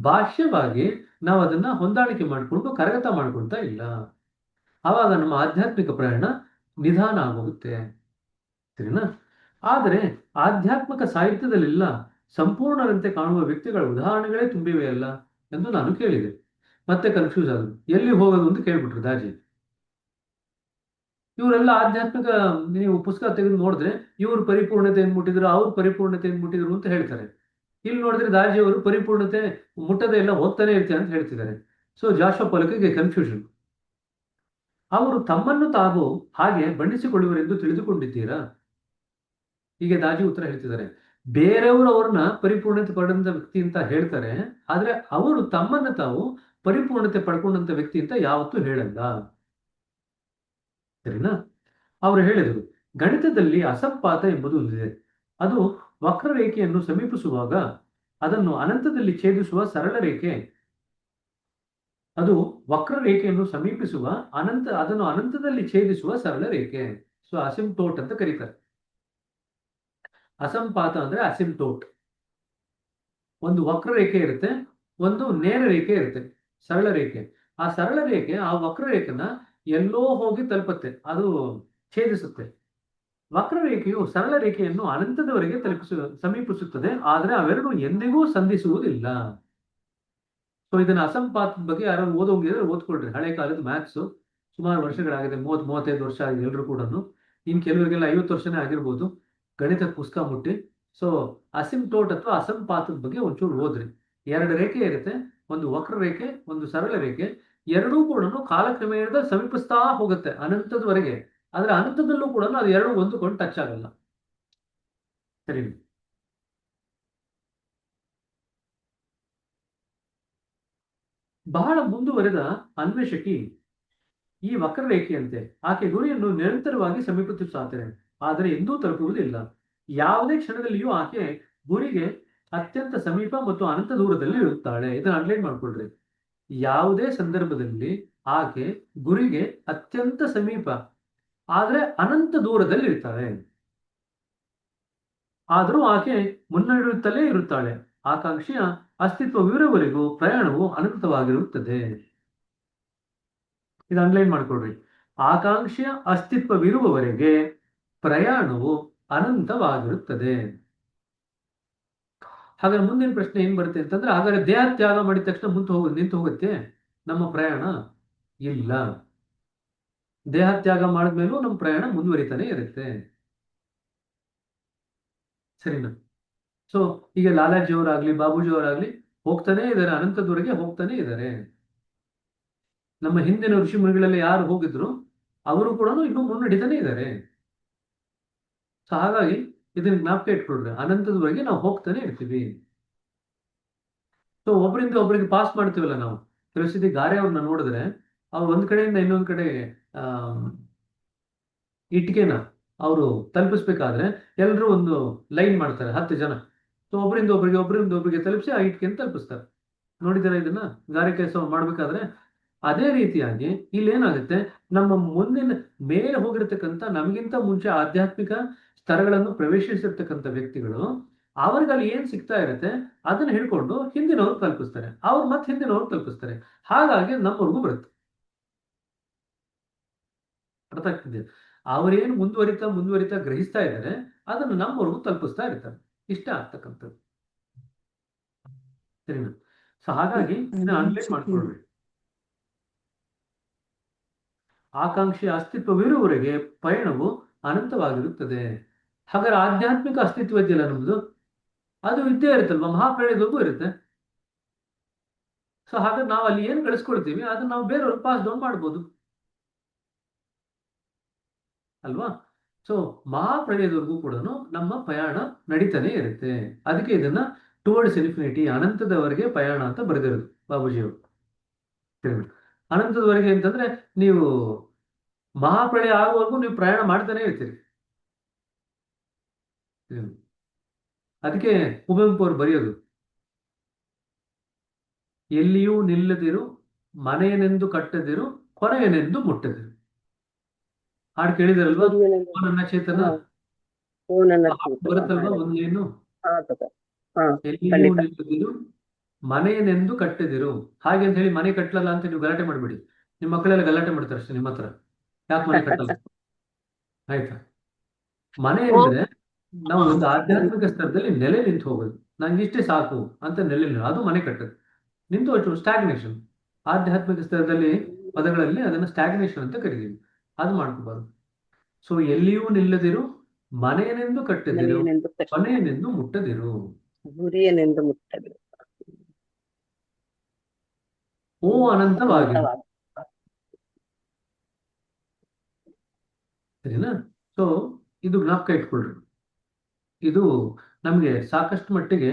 ಬಾಹ್ಯವಾಗಿ ನಾವು ಅದನ್ನ ಹೊಂದಾಣಿಕೆ ಮಾಡಿಕೊಂಡು ಕರಗತ ಮಾಡ್ಕೊಳ್ತಾ ಇಲ್ಲ. ಆವಾಗ ನಮ್ಮ ಆಧ್ಯಾತ್ಮಿಕ ಪ್ರಯಾಣ ನಿಧಾನ ಆಗೋಗುತ್ತೆ. ಸರಿನಾ? ಆದರೆ ಆಧ್ಯಾತ್ಮಿಕ ಸಾಹಿತ್ಯದಲ್ಲೆಲ್ಲ ಸಂಪೂರ್ಣರಂತೆ ಕಾಣುವ ವ್ಯಕ್ತಿಗಳ ಉದಾಹರಣೆಗಳೇ ತುಂಬಿವೆ ಅಲ್ಲ ಎಂದು ನಾನು ಕೇಳಿದೆ. ಮತ್ತೆ ಕನ್ಫ್ಯೂಸ್ ಆದ್ರು. ಎಲ್ಲಿ ಹೋಗೋದು ಅಂತ ಕೇಳ್ಬಿಟ್ರು ದಾಜಿ. ಇವರೆಲ್ಲ ಆಧ್ಯಾತ್ಮಿಕ, ನೀವು ಪುಸ್ತಕ ತೆಗೆದು ನೋಡಿದ್ರೆ ಇವರು ಪರಿಪೂರ್ಣತೆ ಮುಟ್ಟಿದ್ರು, ಅವ್ರು ಪರಿಪೂರ್ಣತೆ ಮುಟ್ಟಿದ್ರು ಅಂತ ಹೇಳ್ತಾರೆ. ಇಲ್ಲಿ ನೋಡಿದ್ರೆ ದಾಜಿಯವರು ಪರಿಪೂರ್ಣತೆ ಮುಟ್ಟದೆ ಎಲ್ಲ ಹೋಗ್ತಾನೆ ಇರ್ತಾರೆ ಅಂತ ಹೇಳ್ತಿದ್ದಾರೆ. ಸೊ ಜಾಶ್ವಾ ಪೊಲಕಿಗೆ ಕನ್ಫ್ಯೂಷನ್. ಅವರು ತಮ್ಮನ್ನು ತಾವು ಹಾಗೆ ಬಣ್ಣಿಸಿಕೊಳ್ಳುವರೆಂದು ತಿಳಿದುಕೊಂಡಿದ್ದೀರಾ? ಹೀಗೆ ದಾಜಿ ಉತ್ತರ ಹೇಳ್ತಿದ್ದಾರೆ. ಬೇರೆಯವರು ಅವ್ರನ್ನ ಪರಿಪೂರ್ಣತೆ ಪಡೆದಂತ ವ್ಯಕ್ತಿ ಅಂತ ಹೇಳ್ತಾರೆ, ಆದ್ರೆ ಅವರು ತಮ್ಮನ್ನು ತಾವು ಪರಿಪೂರ್ಣತೆ ಪಡ್ಕೊಂಡಂತ ವ್ಯಕ್ತಿ ಅಂತ ಯಾವತ್ತೂ ಹೇಳಲ್ಲ. ಸರಿನಾ? ಅವರು ಹೇಳಿದರು, ಗಣಿತದಲ್ಲಿ ಅಸಂಪಾತ ಎಂಬುದು ಒಂದಿದೆ. ಅದು ವಕ್ರರೇಖೆಯನ್ನು ಸಮೀಪಿಸುವಾಗ ಅದನ್ನು ಅನಂತದಲ್ಲಿ ಛೇದಿಸುವ ಸರಳ ರೇಖೆ. ಅದು ವಕ್ರರೇಖೆಯನ್ನು ಸಮೀಪಿಸುವ ಅದನ್ನು ಅನಂತದಲ್ಲಿ ಛೇದಿಸುವ ಸರಳ ರೇಖೆ. ಸೊ ಅಸಿಂಪ್ಟೋಟ್ ಅಂತ ಕರೀತಾರೆ. ಅಸಂಪಾತ ಅಂದ್ರೆ ಅಸಿಂಪ್ಟೋಟ್. ಒಂದು ವಕ್ರರೇಖೆ ಇರುತ್ತೆ, ಒಂದು ನೇರ ರೇಖೆ ಇರುತ್ತೆ, ಸರಳ ರೇಖೆ. ಆ ಸರಳ ರೇಖೆ ಆ ವಕ್ರರೇಖೆನ ಎಲ್ಲೋ ಹೋಗಿ ತಲುಪುತ್ತೆ, ಅದು ಛೇದಿಸುತ್ತೆ. ವಕ್ರರೇಖೆಯು ಸರಳ ರೇಖೆಯನ್ನು ಅನಂತದವರೆಗೆ ಸಮೀಪಿಸುತ್ತದೆ, ಆದರೆ ಅವೆರಡು ಎಂದಿಗೂ ಸಂಧಿಸುವುದಿಲ್ಲ. ಸೊ ಇದನ್ನ ಅಸಂಪಾತದ ಬಗ್ಗೆ ಯಾರು ಓದೋಂಗಿದ್ರೆ ಓದ್ಕೊಳ್ರಿ. ಹಳೆ ಕಾಲದ ಮ್ಯಾಥ್ಸ್, ಸುಮಾರು ವರ್ಷಗಳಾಗಿದೆ, 30-35 ವರ್ಷ ಆಗಿದೆ ಎಲ್ಲರೂ ಕೂಡ. ಇನ್ನು ಕೆಲವರಿಗೆಲ್ಲ 50 ವರ್ಷನೇ ಆಗಿರ್ಬೋದು ಗಣಿತದ ಪುಸ್ತಕ ಮುಟ್ಟಿ. ಸೊ ಅಸಿಂಪ್ಟೋಟ್ ಅಥವಾ ಅಸಂಪಾತದ ಬಗ್ಗೆ ಒಂಚೂರು ಓದ್ರಿ. ಎರಡು ರೇಖೆ ಇರುತ್ತೆ, ಒಂದು ವಕ್ರ ರೇಖೆ, ಒಂದು ಸರಳ ರೇಖೆ. ಎರಡೂ ಕೂಡ ಕಾಲಕ್ರಮೇಣದ ಸಮೀಪಿಸ್ತಾ ಹೋಗುತ್ತೆ ಅನಂತದವರೆಗೆ. ಆದ್ರೆ ಅನಂತದಲ್ಲೂ ಕೂಡ ಅದು ಎರಡು ಒಂದುಕೊಂಡು ಟಚ್ ಆಗಲ್ಲ. ಸರಿ, ಬಹಳ ಮುಂದುವರೆದ ಅನ್ವೇಷಕಿ ಈ ವಕ್ರರೇಖೆಯಂತೆ ಆಕೆ ಗುರಿಯನ್ನು ನಿರಂತರವಾಗಿ ಸಮೀಪಿಸುತ್ತಾಳೆ, ಆದರೆ ಎಂದೂ ತಲುಪುವುದಿಲ್ಲ. ಯಾವುದೇ ಕ್ಷಣದಲ್ಲಿಯೂ ಆಕೆ ಗುರಿಗೆ ಅತ್ಯಂತ ಸಮೀಪ ಮತ್ತು ಅನಂತ ದೂರದಲ್ಲಿ ಇರುತ್ತಾಳೆ. ಇದನ್ನ ಅಂಡರ್ಲೈನ್ ಮಾಡ್ಕೊಳ್ರಿ. ಯಾವುದೇ ಸಂದರ್ಭದಲ್ಲಿ ಆಕೆ ಗುರಿಗೆ ಅತ್ಯಂತ ಸಮೀಪ ಆದ್ರೆ ಅನಂತ ದೂರದಲ್ಲಿ ಇರ್ತಾಳೆ. ಆದರೂ ಆಕೆ ಮುನ್ನಡೆಯುತ್ತಲೇ ಇರುತ್ತಾಳೆ. ಆಕಾಂಕ್ಷೆಯ ಅಸ್ತಿತ್ವವಿರುವವರೆಗೂ ಪ್ರಯಾಣವು ಅನಂತವಾಗಿರುತ್ತದೆ. ಇದು ಅಂಡರ್ಲೈನ್ ಮಾಡ್ಕೊಳ್ರಿ. ಆಕಾಂಕ್ಷೆಯ ಅಸ್ತಿತ್ವವಿರುವವರೆಗೆ ಪ್ರಯಾಣವು ಅನಂತವಾಗಿರುತ್ತದೆ. ಹಾಗಾದ್ರೆ ಮುಂದಿನ ಪ್ರಶ್ನೆ ಏನ್ ಬರುತ್ತೆ ಅಂತಂದ್ರೆ, ಹಾಗಾದ್ರೆ ದೇಹ ತ್ಯಾಗ ಮಾಡಿದ ತಕ್ಷಣ ನಿಂತು ಹೋಗುತ್ತೆ ನಮ್ಮ ಪ್ರಯಾಣ? ಇಲ್ಲ. ದೇಹ ತ್ಯಾಗ ಮಾಡಿದ್ಮೇಲೂ ನಮ್ಮ ಪ್ರಯಾಣ ಮುಂದುವರಿತಾನೆ ಇರುತ್ತೆ. ಸರಿನಾ? ಸೊ ಈಗ ಲಾಲಾಜಿ ಅವರಾಗ್ಲಿ, ಬಾಬೂಜಿ ಅವರಾಗ್ಲಿ ಹೋಗ್ತಾನೆ ಇದ್ದಾರೆ, ಅನಂತದವರೆಗೆ ಹೋಗ್ತಾನೆ ಇದ್ದಾರೆ. ನಮ್ಮ ಹಿಂದಿನ ಋಷಿ ಮುನಿಗಳೆಲ್ಲ ಯಾರು ಹೋಗಿದ್ರು ಅವರು ಕೂಡ ಇನ್ನೂ ಮುನ್ನಡಿತಾನೆ ಇದ್ದಾರೆ. ಸೊ ಹಾಗಾಗಿ ಇದನ್ನ ಜ್ಞಾಪಕ ಇಟ್ಕೊಳ್ರಿ, ಅನಂತದವರೆಗೆ ನಾವು ಹೋಗ್ತಾನೆ ಇರ್ತೀವಿ. ಸೊ ಒಬ್ಬರಿಂದ ಒಬ್ಬರಿಗೆ ಪಾಸ್ ಮಾಡ್ತೀವಲ್ಲ ನಾವು. ಕೆಲವು ಸತಿ ಗಾರೆ ಅವ್ರನ್ನ ನೋಡಿದ್ರೆ ಅವ್ರು ಒಂದ್ ಕಡೆಯಿಂದ ಇನ್ನೊಂದ್ ಕಡೆ ಇಟ್ಟಿಗೆನ ಅವರು ತಲುಪಿಸ್ಬೇಕಾದ್ರೆ ಎಲ್ಲರೂ ಒಂದು ಲೈನ್ ಮಾಡ್ತಾರೆ 10 ಜನ. ಸೊ ಒಬ್ಬರಿಂದ ಒಬ್ಬರಿಗೆ ತಲುಪಿಸಿ ಆ ಇಟ್ಟಿಗೆನ ತಲುಪಿಸ್ತಾರೆ. ನೋಡಿದಾರೆ ಇದನ್ನ ಗಾರೆ ಕೆಲಸ ಮಾಡ್ಬೇಕಾದ್ರೆ ಅದೇ ರೀತಿಯಾಗಿ ಇಲ್ಲಿ ಏನಾಗುತ್ತೆ, ನಮ್ಮ ಮುಂದಿನ ಮೇಲೆ ಹೋಗಿರ್ತಕ್ಕಂಥ ನಮಗಿಂತ ಮುಂಚೆ ಆಧ್ಯಾತ್ಮಿಕ ಸ್ತರಗಳನ್ನು ಪ್ರವೇಶಿಸಿರ್ತಕ್ಕಂಥ ವ್ಯಕ್ತಿಗಳು ಅವ್ರಿಗೆ ಅಲ್ಲಿ ಏನ್ ಸಿಗ್ತಾ ಇರುತ್ತೆ ಅದನ್ನ ಹಿಡ್ಕೊಂಡು ಹಿಂದಿನವ್ರು ತಲುಪಿಸ್ತಾರೆ, ಅವ್ರು ಮತ್ತೆ ಹಿಂದಿನವ್ರು ತಲುಪಿಸ್ತಾರೆ. ಹಾಗಾಗಿ ನಮ್ಮವ್ರಿಗೂ ಬರುತ್ತೆ. ಅರ್ಥ ಆಗ್ತಿದೆ? ಅವ್ರೇನು ಮುಂದುವರಿತಾ ಗ್ರಹಿಸ್ತಾ ಇದ್ದಾರೆ ಅದನ್ನು ನಮ್ಮವ್ರಿಗೂ ತಲುಪಿಸ್ತಾ ಇರ್ತಾರೆ. ಇಷ್ಟ ಆಗ್ತಕ್ಕಂಥದ್ದು. ಸರಿನಾ? ಸೊ ಹಾಗಾಗಿ ಅನ್ಲೈನ್ ಮಾಡ್ಕೊಳ್ಬೇಕು. ಆಕಾಂಕ್ಷೆಯ ಅಸ್ತಿತ್ವವಿರುವವರೆಗೆ ಪಯಣವು ಅನಂತವಾಗಿರುತ್ತದೆ. ಹಾಗಾದ್ರೆ ಆಧ್ಯಾತ್ಮಿಕ ಅಸ್ತಿತ್ವ ಇದೆಯಲ್ಲ ನಮ್ದು, ಅದು ಇದ್ದೇ ಇರುತ್ತಲ್ವಾ, ಮಹಾಪ್ರಳಯದವರೆಗೂ ಇರುತ್ತೆ. ಸೊ ಹಾಗಾದ್ರೆ ನಾವು ಅಲ್ಲಿ ಏನ್ ಗಳಿಸ್ಕೊಳ್ತೀವಿ ಅದನ್ನ ನಾವು ಬೇರೆಯವ್ರಿಗೆ ಪಾಸ್ ಡೌನ್ ಮಾಡ್ಬೋದು ಅಲ್ವಾ? ಸೊ ಮಹಾಪ್ರಳಯದವರೆಗೂ ಕೂಡ ನಮ್ಮ ಪ್ರಯಾಣ ನಡೀತಾನೆ ಇರುತ್ತೆ. ಅದಕ್ಕೆ ಇದನ್ನ ಟುವರ್ಡ್ಸ್ ಇನ್ಫಿನಿಟಿ, ಅನಂತದವರೆಗೆ ಪ್ರಯಾಣ ಅಂತ ಬರೆದಿರೋದು ಬಾಬೂಜಿಯವರು. ಅನಂತದವರೆಗೆ ಅಂತಂದ್ರೆ ನೀವು ಮಹಾಪ್ರಳಯ ಆಗುವವರೆಗೂ ನೀವು ಪ್ರಯಾಣ ಮಾಡ್ತಾನೆ ಇರ್ತೀರಿ. ಅದಕ್ಕೆ ಕುವೆಂಪು ಅವರು ಬರೆಯೋದು, ಎಲ್ಲಿಯೂ ನಿಲ್ಲದಿರು, ಮನೆಯನೆಂದು ಕಟ್ಟದಿರು, ಕೊನೆಯನೆಂದು ಮುಟ್ಟದಿರು. ಹಾಡು ಕೇಳಿದಾರಲ್ವಾ? ಓ ನನ್ನ ಚೇತನ ಬರುತ್ತಲ್ವಾ ಒಂದು ಏನು, ಎಲ್ಲಿಯೂ ನಿಲ್ಲದಿರು, ಮನೆಯನೆಂದು ಕಟ್ಟದಿರು. ಹಾಗೆ ಅಂತ ಹೇಳಿ ಮನೆ ಕಟ್ಟಲಲ್ಲ ಅಂತ ನೀವು ಗಲಾಟೆ ಮಾಡ್ಬೇಡಿ. ನಿಮ್ಮ ಮಕ್ಕಳೆಲ್ಲ ಗಲಾಟೆ ಮಾಡ್ತಾರೆ ಅಷ್ಟೇ ನಿಮ್ಮ ಹತ್ರ, ಯಾಕೆ ಮನೆ ಕಟ್ಟಲ್ಲ? ಆಯ್ತಾ? ಮನೆ ಅಂದ್ರೆ ನಾವು ಒಂದು ಆಧ್ಯಾತ್ಮಿಕ ಸ್ತರದಲ್ಲಿ ನೆಲೆ ನಿಂತು ಹೋಗೋದು. ನಂಗೆ ಇಷ್ಟೇ ಸಾಕು ಅಂತ ನೆಲೆ ಅದು ಮನೆ ಕಟ್ಟದು. ನಿಂತು ಸ್ಟಾಗ್ನೇಷನ್. ಆಧ್ಯಾತ್ಮಿಕ ಸ್ತರದಲ್ಲಿ ಪದಗಳಲ್ಲಿ ಅದನ್ನ ಸ್ಟಾಗ್ನೇಷನ್ ಅಂತ ಕರಿತೀವಿ. ಅದು ಮಾಡ್ಕೋಬಾರ್ದು. ಸೊ ಎಲ್ಲಿಯೂ ನಿಲ್ಲದಿರು, ಮನೆಯನೆಂದು ಕಟ್ಟದಿರು, ಕೊನೆಯನೆಂದು ಮುಟ್ಟದಿರು, ಗುರಿಯನೆಂದು ಮುಟ್ಟದಿರು, ಓ ಅನಂತವಾಗಿರು. ಸರಿನಾ? ಸೊ ಇದು ಜ್ಞಾಪಕ ಇಟ್ಕೊಳ್ರಿ. ಇದು ನಮಗೆ ಸಾಕಷ್ಟು ಮಟ್ಟಿಗೆ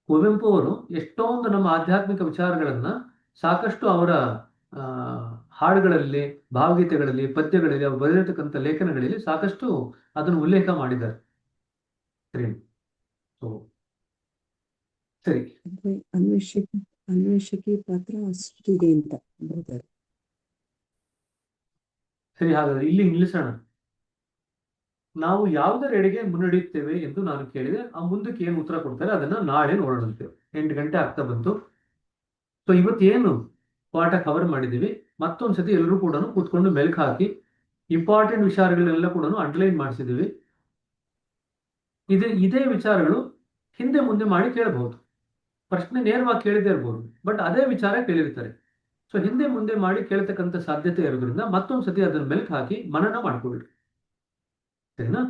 ಕುವೆಂಪು ಅವರು ಎಷ್ಟೊಂದು ನಮ್ಮ ಆಧ್ಯಾತ್ಮಿಕ ವಿಚಾರಗಳನ್ನ ಸಾಕಷ್ಟು ಅವರ ಹಾಡುಗಳಲ್ಲಿ, ಭಾವಗೀತೆಗಳಲ್ಲಿ, ಪದ್ಯಗಳಲ್ಲಿ, ಅವರು ಬರೆದಿರ್ತಕ್ಕಂಥ ಲೇಖನಗಳಲ್ಲಿ ಸಾಕಷ್ಟು ಅದನ್ನು ಉಲ್ಲೇಖ ಮಾಡಿದ್ದಾರೆ. ಸರಿ. ಸೊ ಸರಿ, ಅನ್ವೇಷಕಿ ಪಾತ್ರ ಅಷ್ಟಿದೆ ಅಂತ ಬರ್ತಾರೆ. ಸರಿ, ಹಾಗಾದ್ರೆ ಇಲ್ಲಿ ನಿಲ್ಲಿಸೋಣ. ನಾವು ಯಾವುದರೆಡೆಗೆ ಮುನ್ನಡೆಯುತ್ತೇವೆ ಎಂದು ನಾನು ಕೇಳಿದೆ. ಆ ಮುಂದಕ್ಕೆ ಏನು ಉತ್ತರ ಕೊಡ್ತಾರೆ ಅದನ್ನ ನಾಳೆ ನೋಡೋಣಂತೆ. 8 ಗಂಟೆ ಆಗ್ತಾ ಬಂತು. ಸೊ ಇವತ್ತೇನು ಪಾಠ ಕವರ್ ಮಾಡಿದ್ದೀವಿ, ಮತ್ತೊಂದ್ಸತಿ ಎಲ್ಲರೂ ಕೂಡ ಕೂತ್ಕೊಂಡು ಮೆಲ್ಕು ಹಾಕಿ ಇಂಪಾರ್ಟೆಂಟ್ ವಿಚಾರಗಳೆಲ್ಲ ಕೂಡ ಅಂಡರ್ಲೈನ್ ಮಾಡಿಸಿದ್ದೀವಿ. ಇದೇ ವಿಚಾರಗಳು ಹಿಂದೆ ಮುಂದೆ ಮಾಡಿ ಕೇಳಬಹುದು. ಪ್ರಶ್ನೆ ನೇರವಾಗಿ ಕೇಳದೇ ಇರ್ಬೋದು, ಬಟ್ ಅದೇ ವಿಚಾರ ಕೇಳಿರ್ತಾರೆ. ಸೊ ಹಿಂದೆ ಮುಂದೆ ಮಾಡಿ ಕೇಳ್ತಕ್ಕಂಥ ಸಾಧ್ಯತೆ ಇರೋದ್ರಿಂದ ಮತ್ತೊಂದ್ಸತಿ ಅದನ್ನ ಮೆಲ್ಕು ಹಾಕಿ ಮನನ ಮಾಡ್ಕೊಳ್ರಿ. ಸರಿನಾ?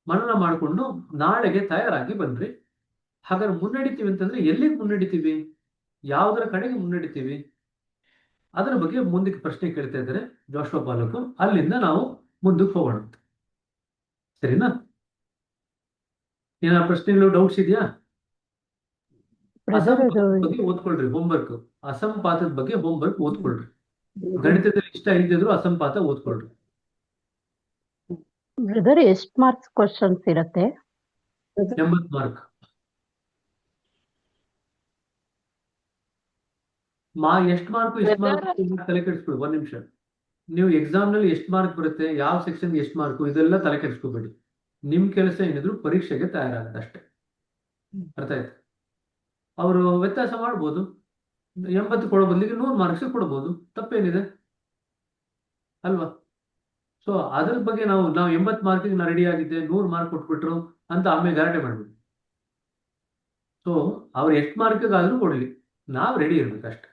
ಮನನ ಮಾಡಿಕೊಂಡು ನಾಳೆಗೆ ತಯಾರಾಗಿ ಬನ್ರಿ. ಹಾಗಾದ್ರೆ ಮುನ್ನಡಿತೀವಿ ಅಂತಂದ್ರೆ ಎಲ್ಲಿಗೆ ಮುನ್ನಡಿತೀವಿ, ಯಾವುದರ ಕಡೆಗೆ ಮುನ್ನಡಿತೀವಿ, ಅದರ ಬಗ್ಗೆ ಮುಂದಕ್ಕೆ ಪ್ರಶ್ನೆ ಕೇಳ್ತಾ ಇದ್ದಾರೆ ಜೋಶ್ವಾ ಪಾಲಕು. ಅಲ್ಲಿಂದ ನಾವು ಮುಂದಕ್ಕೆ ಹೋಗೋಣ. ಸರಿನಾ? ಏನಾದ್ರು ಪ್ರಶ್ನೆಗಳು, ಡೌಟ್ಸ್ ಇದೆಯಾ? ಬಗ್ಗೆ ಓದ್ಕೊಳ್ರಿ. ಹೋಮ್ವರ್ಕ್ ಅಸಂಪಾತದ ಬಗ್ಗೆ ಹೋಮ್ವರ್ಕ್ ಓದ್ಕೊಳ್ರಿ. ಗಣಿತದಲ್ಲಿ ಇಷ್ಟ ಇದ್ದಿದ್ರು ಅಸಂಪಾತ ಓದ್ಕೊಳ್ರಿ. ಬ್ರದರ್, ಎಷ್ಟು ಮಾರ್ಕ್ಸ್ ಕ್ವಶನ್ಸ್ ಇರುತ್ತೆ? 80 ಮಾರ್ಕ್. ಎಷ್ಟು ಮಾರ್ಕ್ ತಲೆ ಕೆಡಿಸ್ಕೊಳಿ. 1 ನಿಮಿಷ. ನೀವು ಎಕ್ಸಾಮ್ ನಲ್ಲಿ ಎಷ್ಟು ಮಾರ್ಕ್ ಬರುತ್ತೆ, ಯಾವ ಸೆಕ್ಷನ್ ಎಷ್ಟು ಮಾರ್ಕ್, ಇದೆಲ್ಲ ತಲೆ ಕೆಡಿಸ್ಕೋಬೇಡಿ. ನಿಮ್ ಕೆಲಸ ಏನಿದ್ರು ಪರೀಕ್ಷೆಗೆ ತಯಾರಾಗದ ಅಷ್ಟೇ. ಅರ್ಥ ಆಯ್ತು? ಅವರು ವ್ಯತ್ಯಾಸ ಮಾಡ್ಬೋದು. 80 ಕೊಡೋ ಬದಲಿಗೆ 100 ಮಾರ್ಕ್ಸ್ ಕೊಡ್ಬೋದು. ತಪ್ಪೇನಿದೆ ಅಲ್ವಾ? ಸೊ ಅದ್ರ ಬಗ್ಗೆ ನಾವು 80 ಮಾರ್ಕಿಗೆ ನಾ ರೆಡಿ ಆಗಿದ್ದೆ, 100 ಮಾರ್ಕ್ ಕೊಟ್ಬಿಟ್ರು ಅಂತ ಆಮೇಲೆ ಗಲಾಟೆ ಮಾಡ್ಬಿಡಿ. ಸೊ ಅವ್ರು ಎಷ್ಟು ಮಾರ್ಕಿಗಾದ್ರೂ ಕೊಡ್ಲಿ, ನಾವು ರೆಡಿ ಇರ್ಬೇಕಷ್ಟೆ.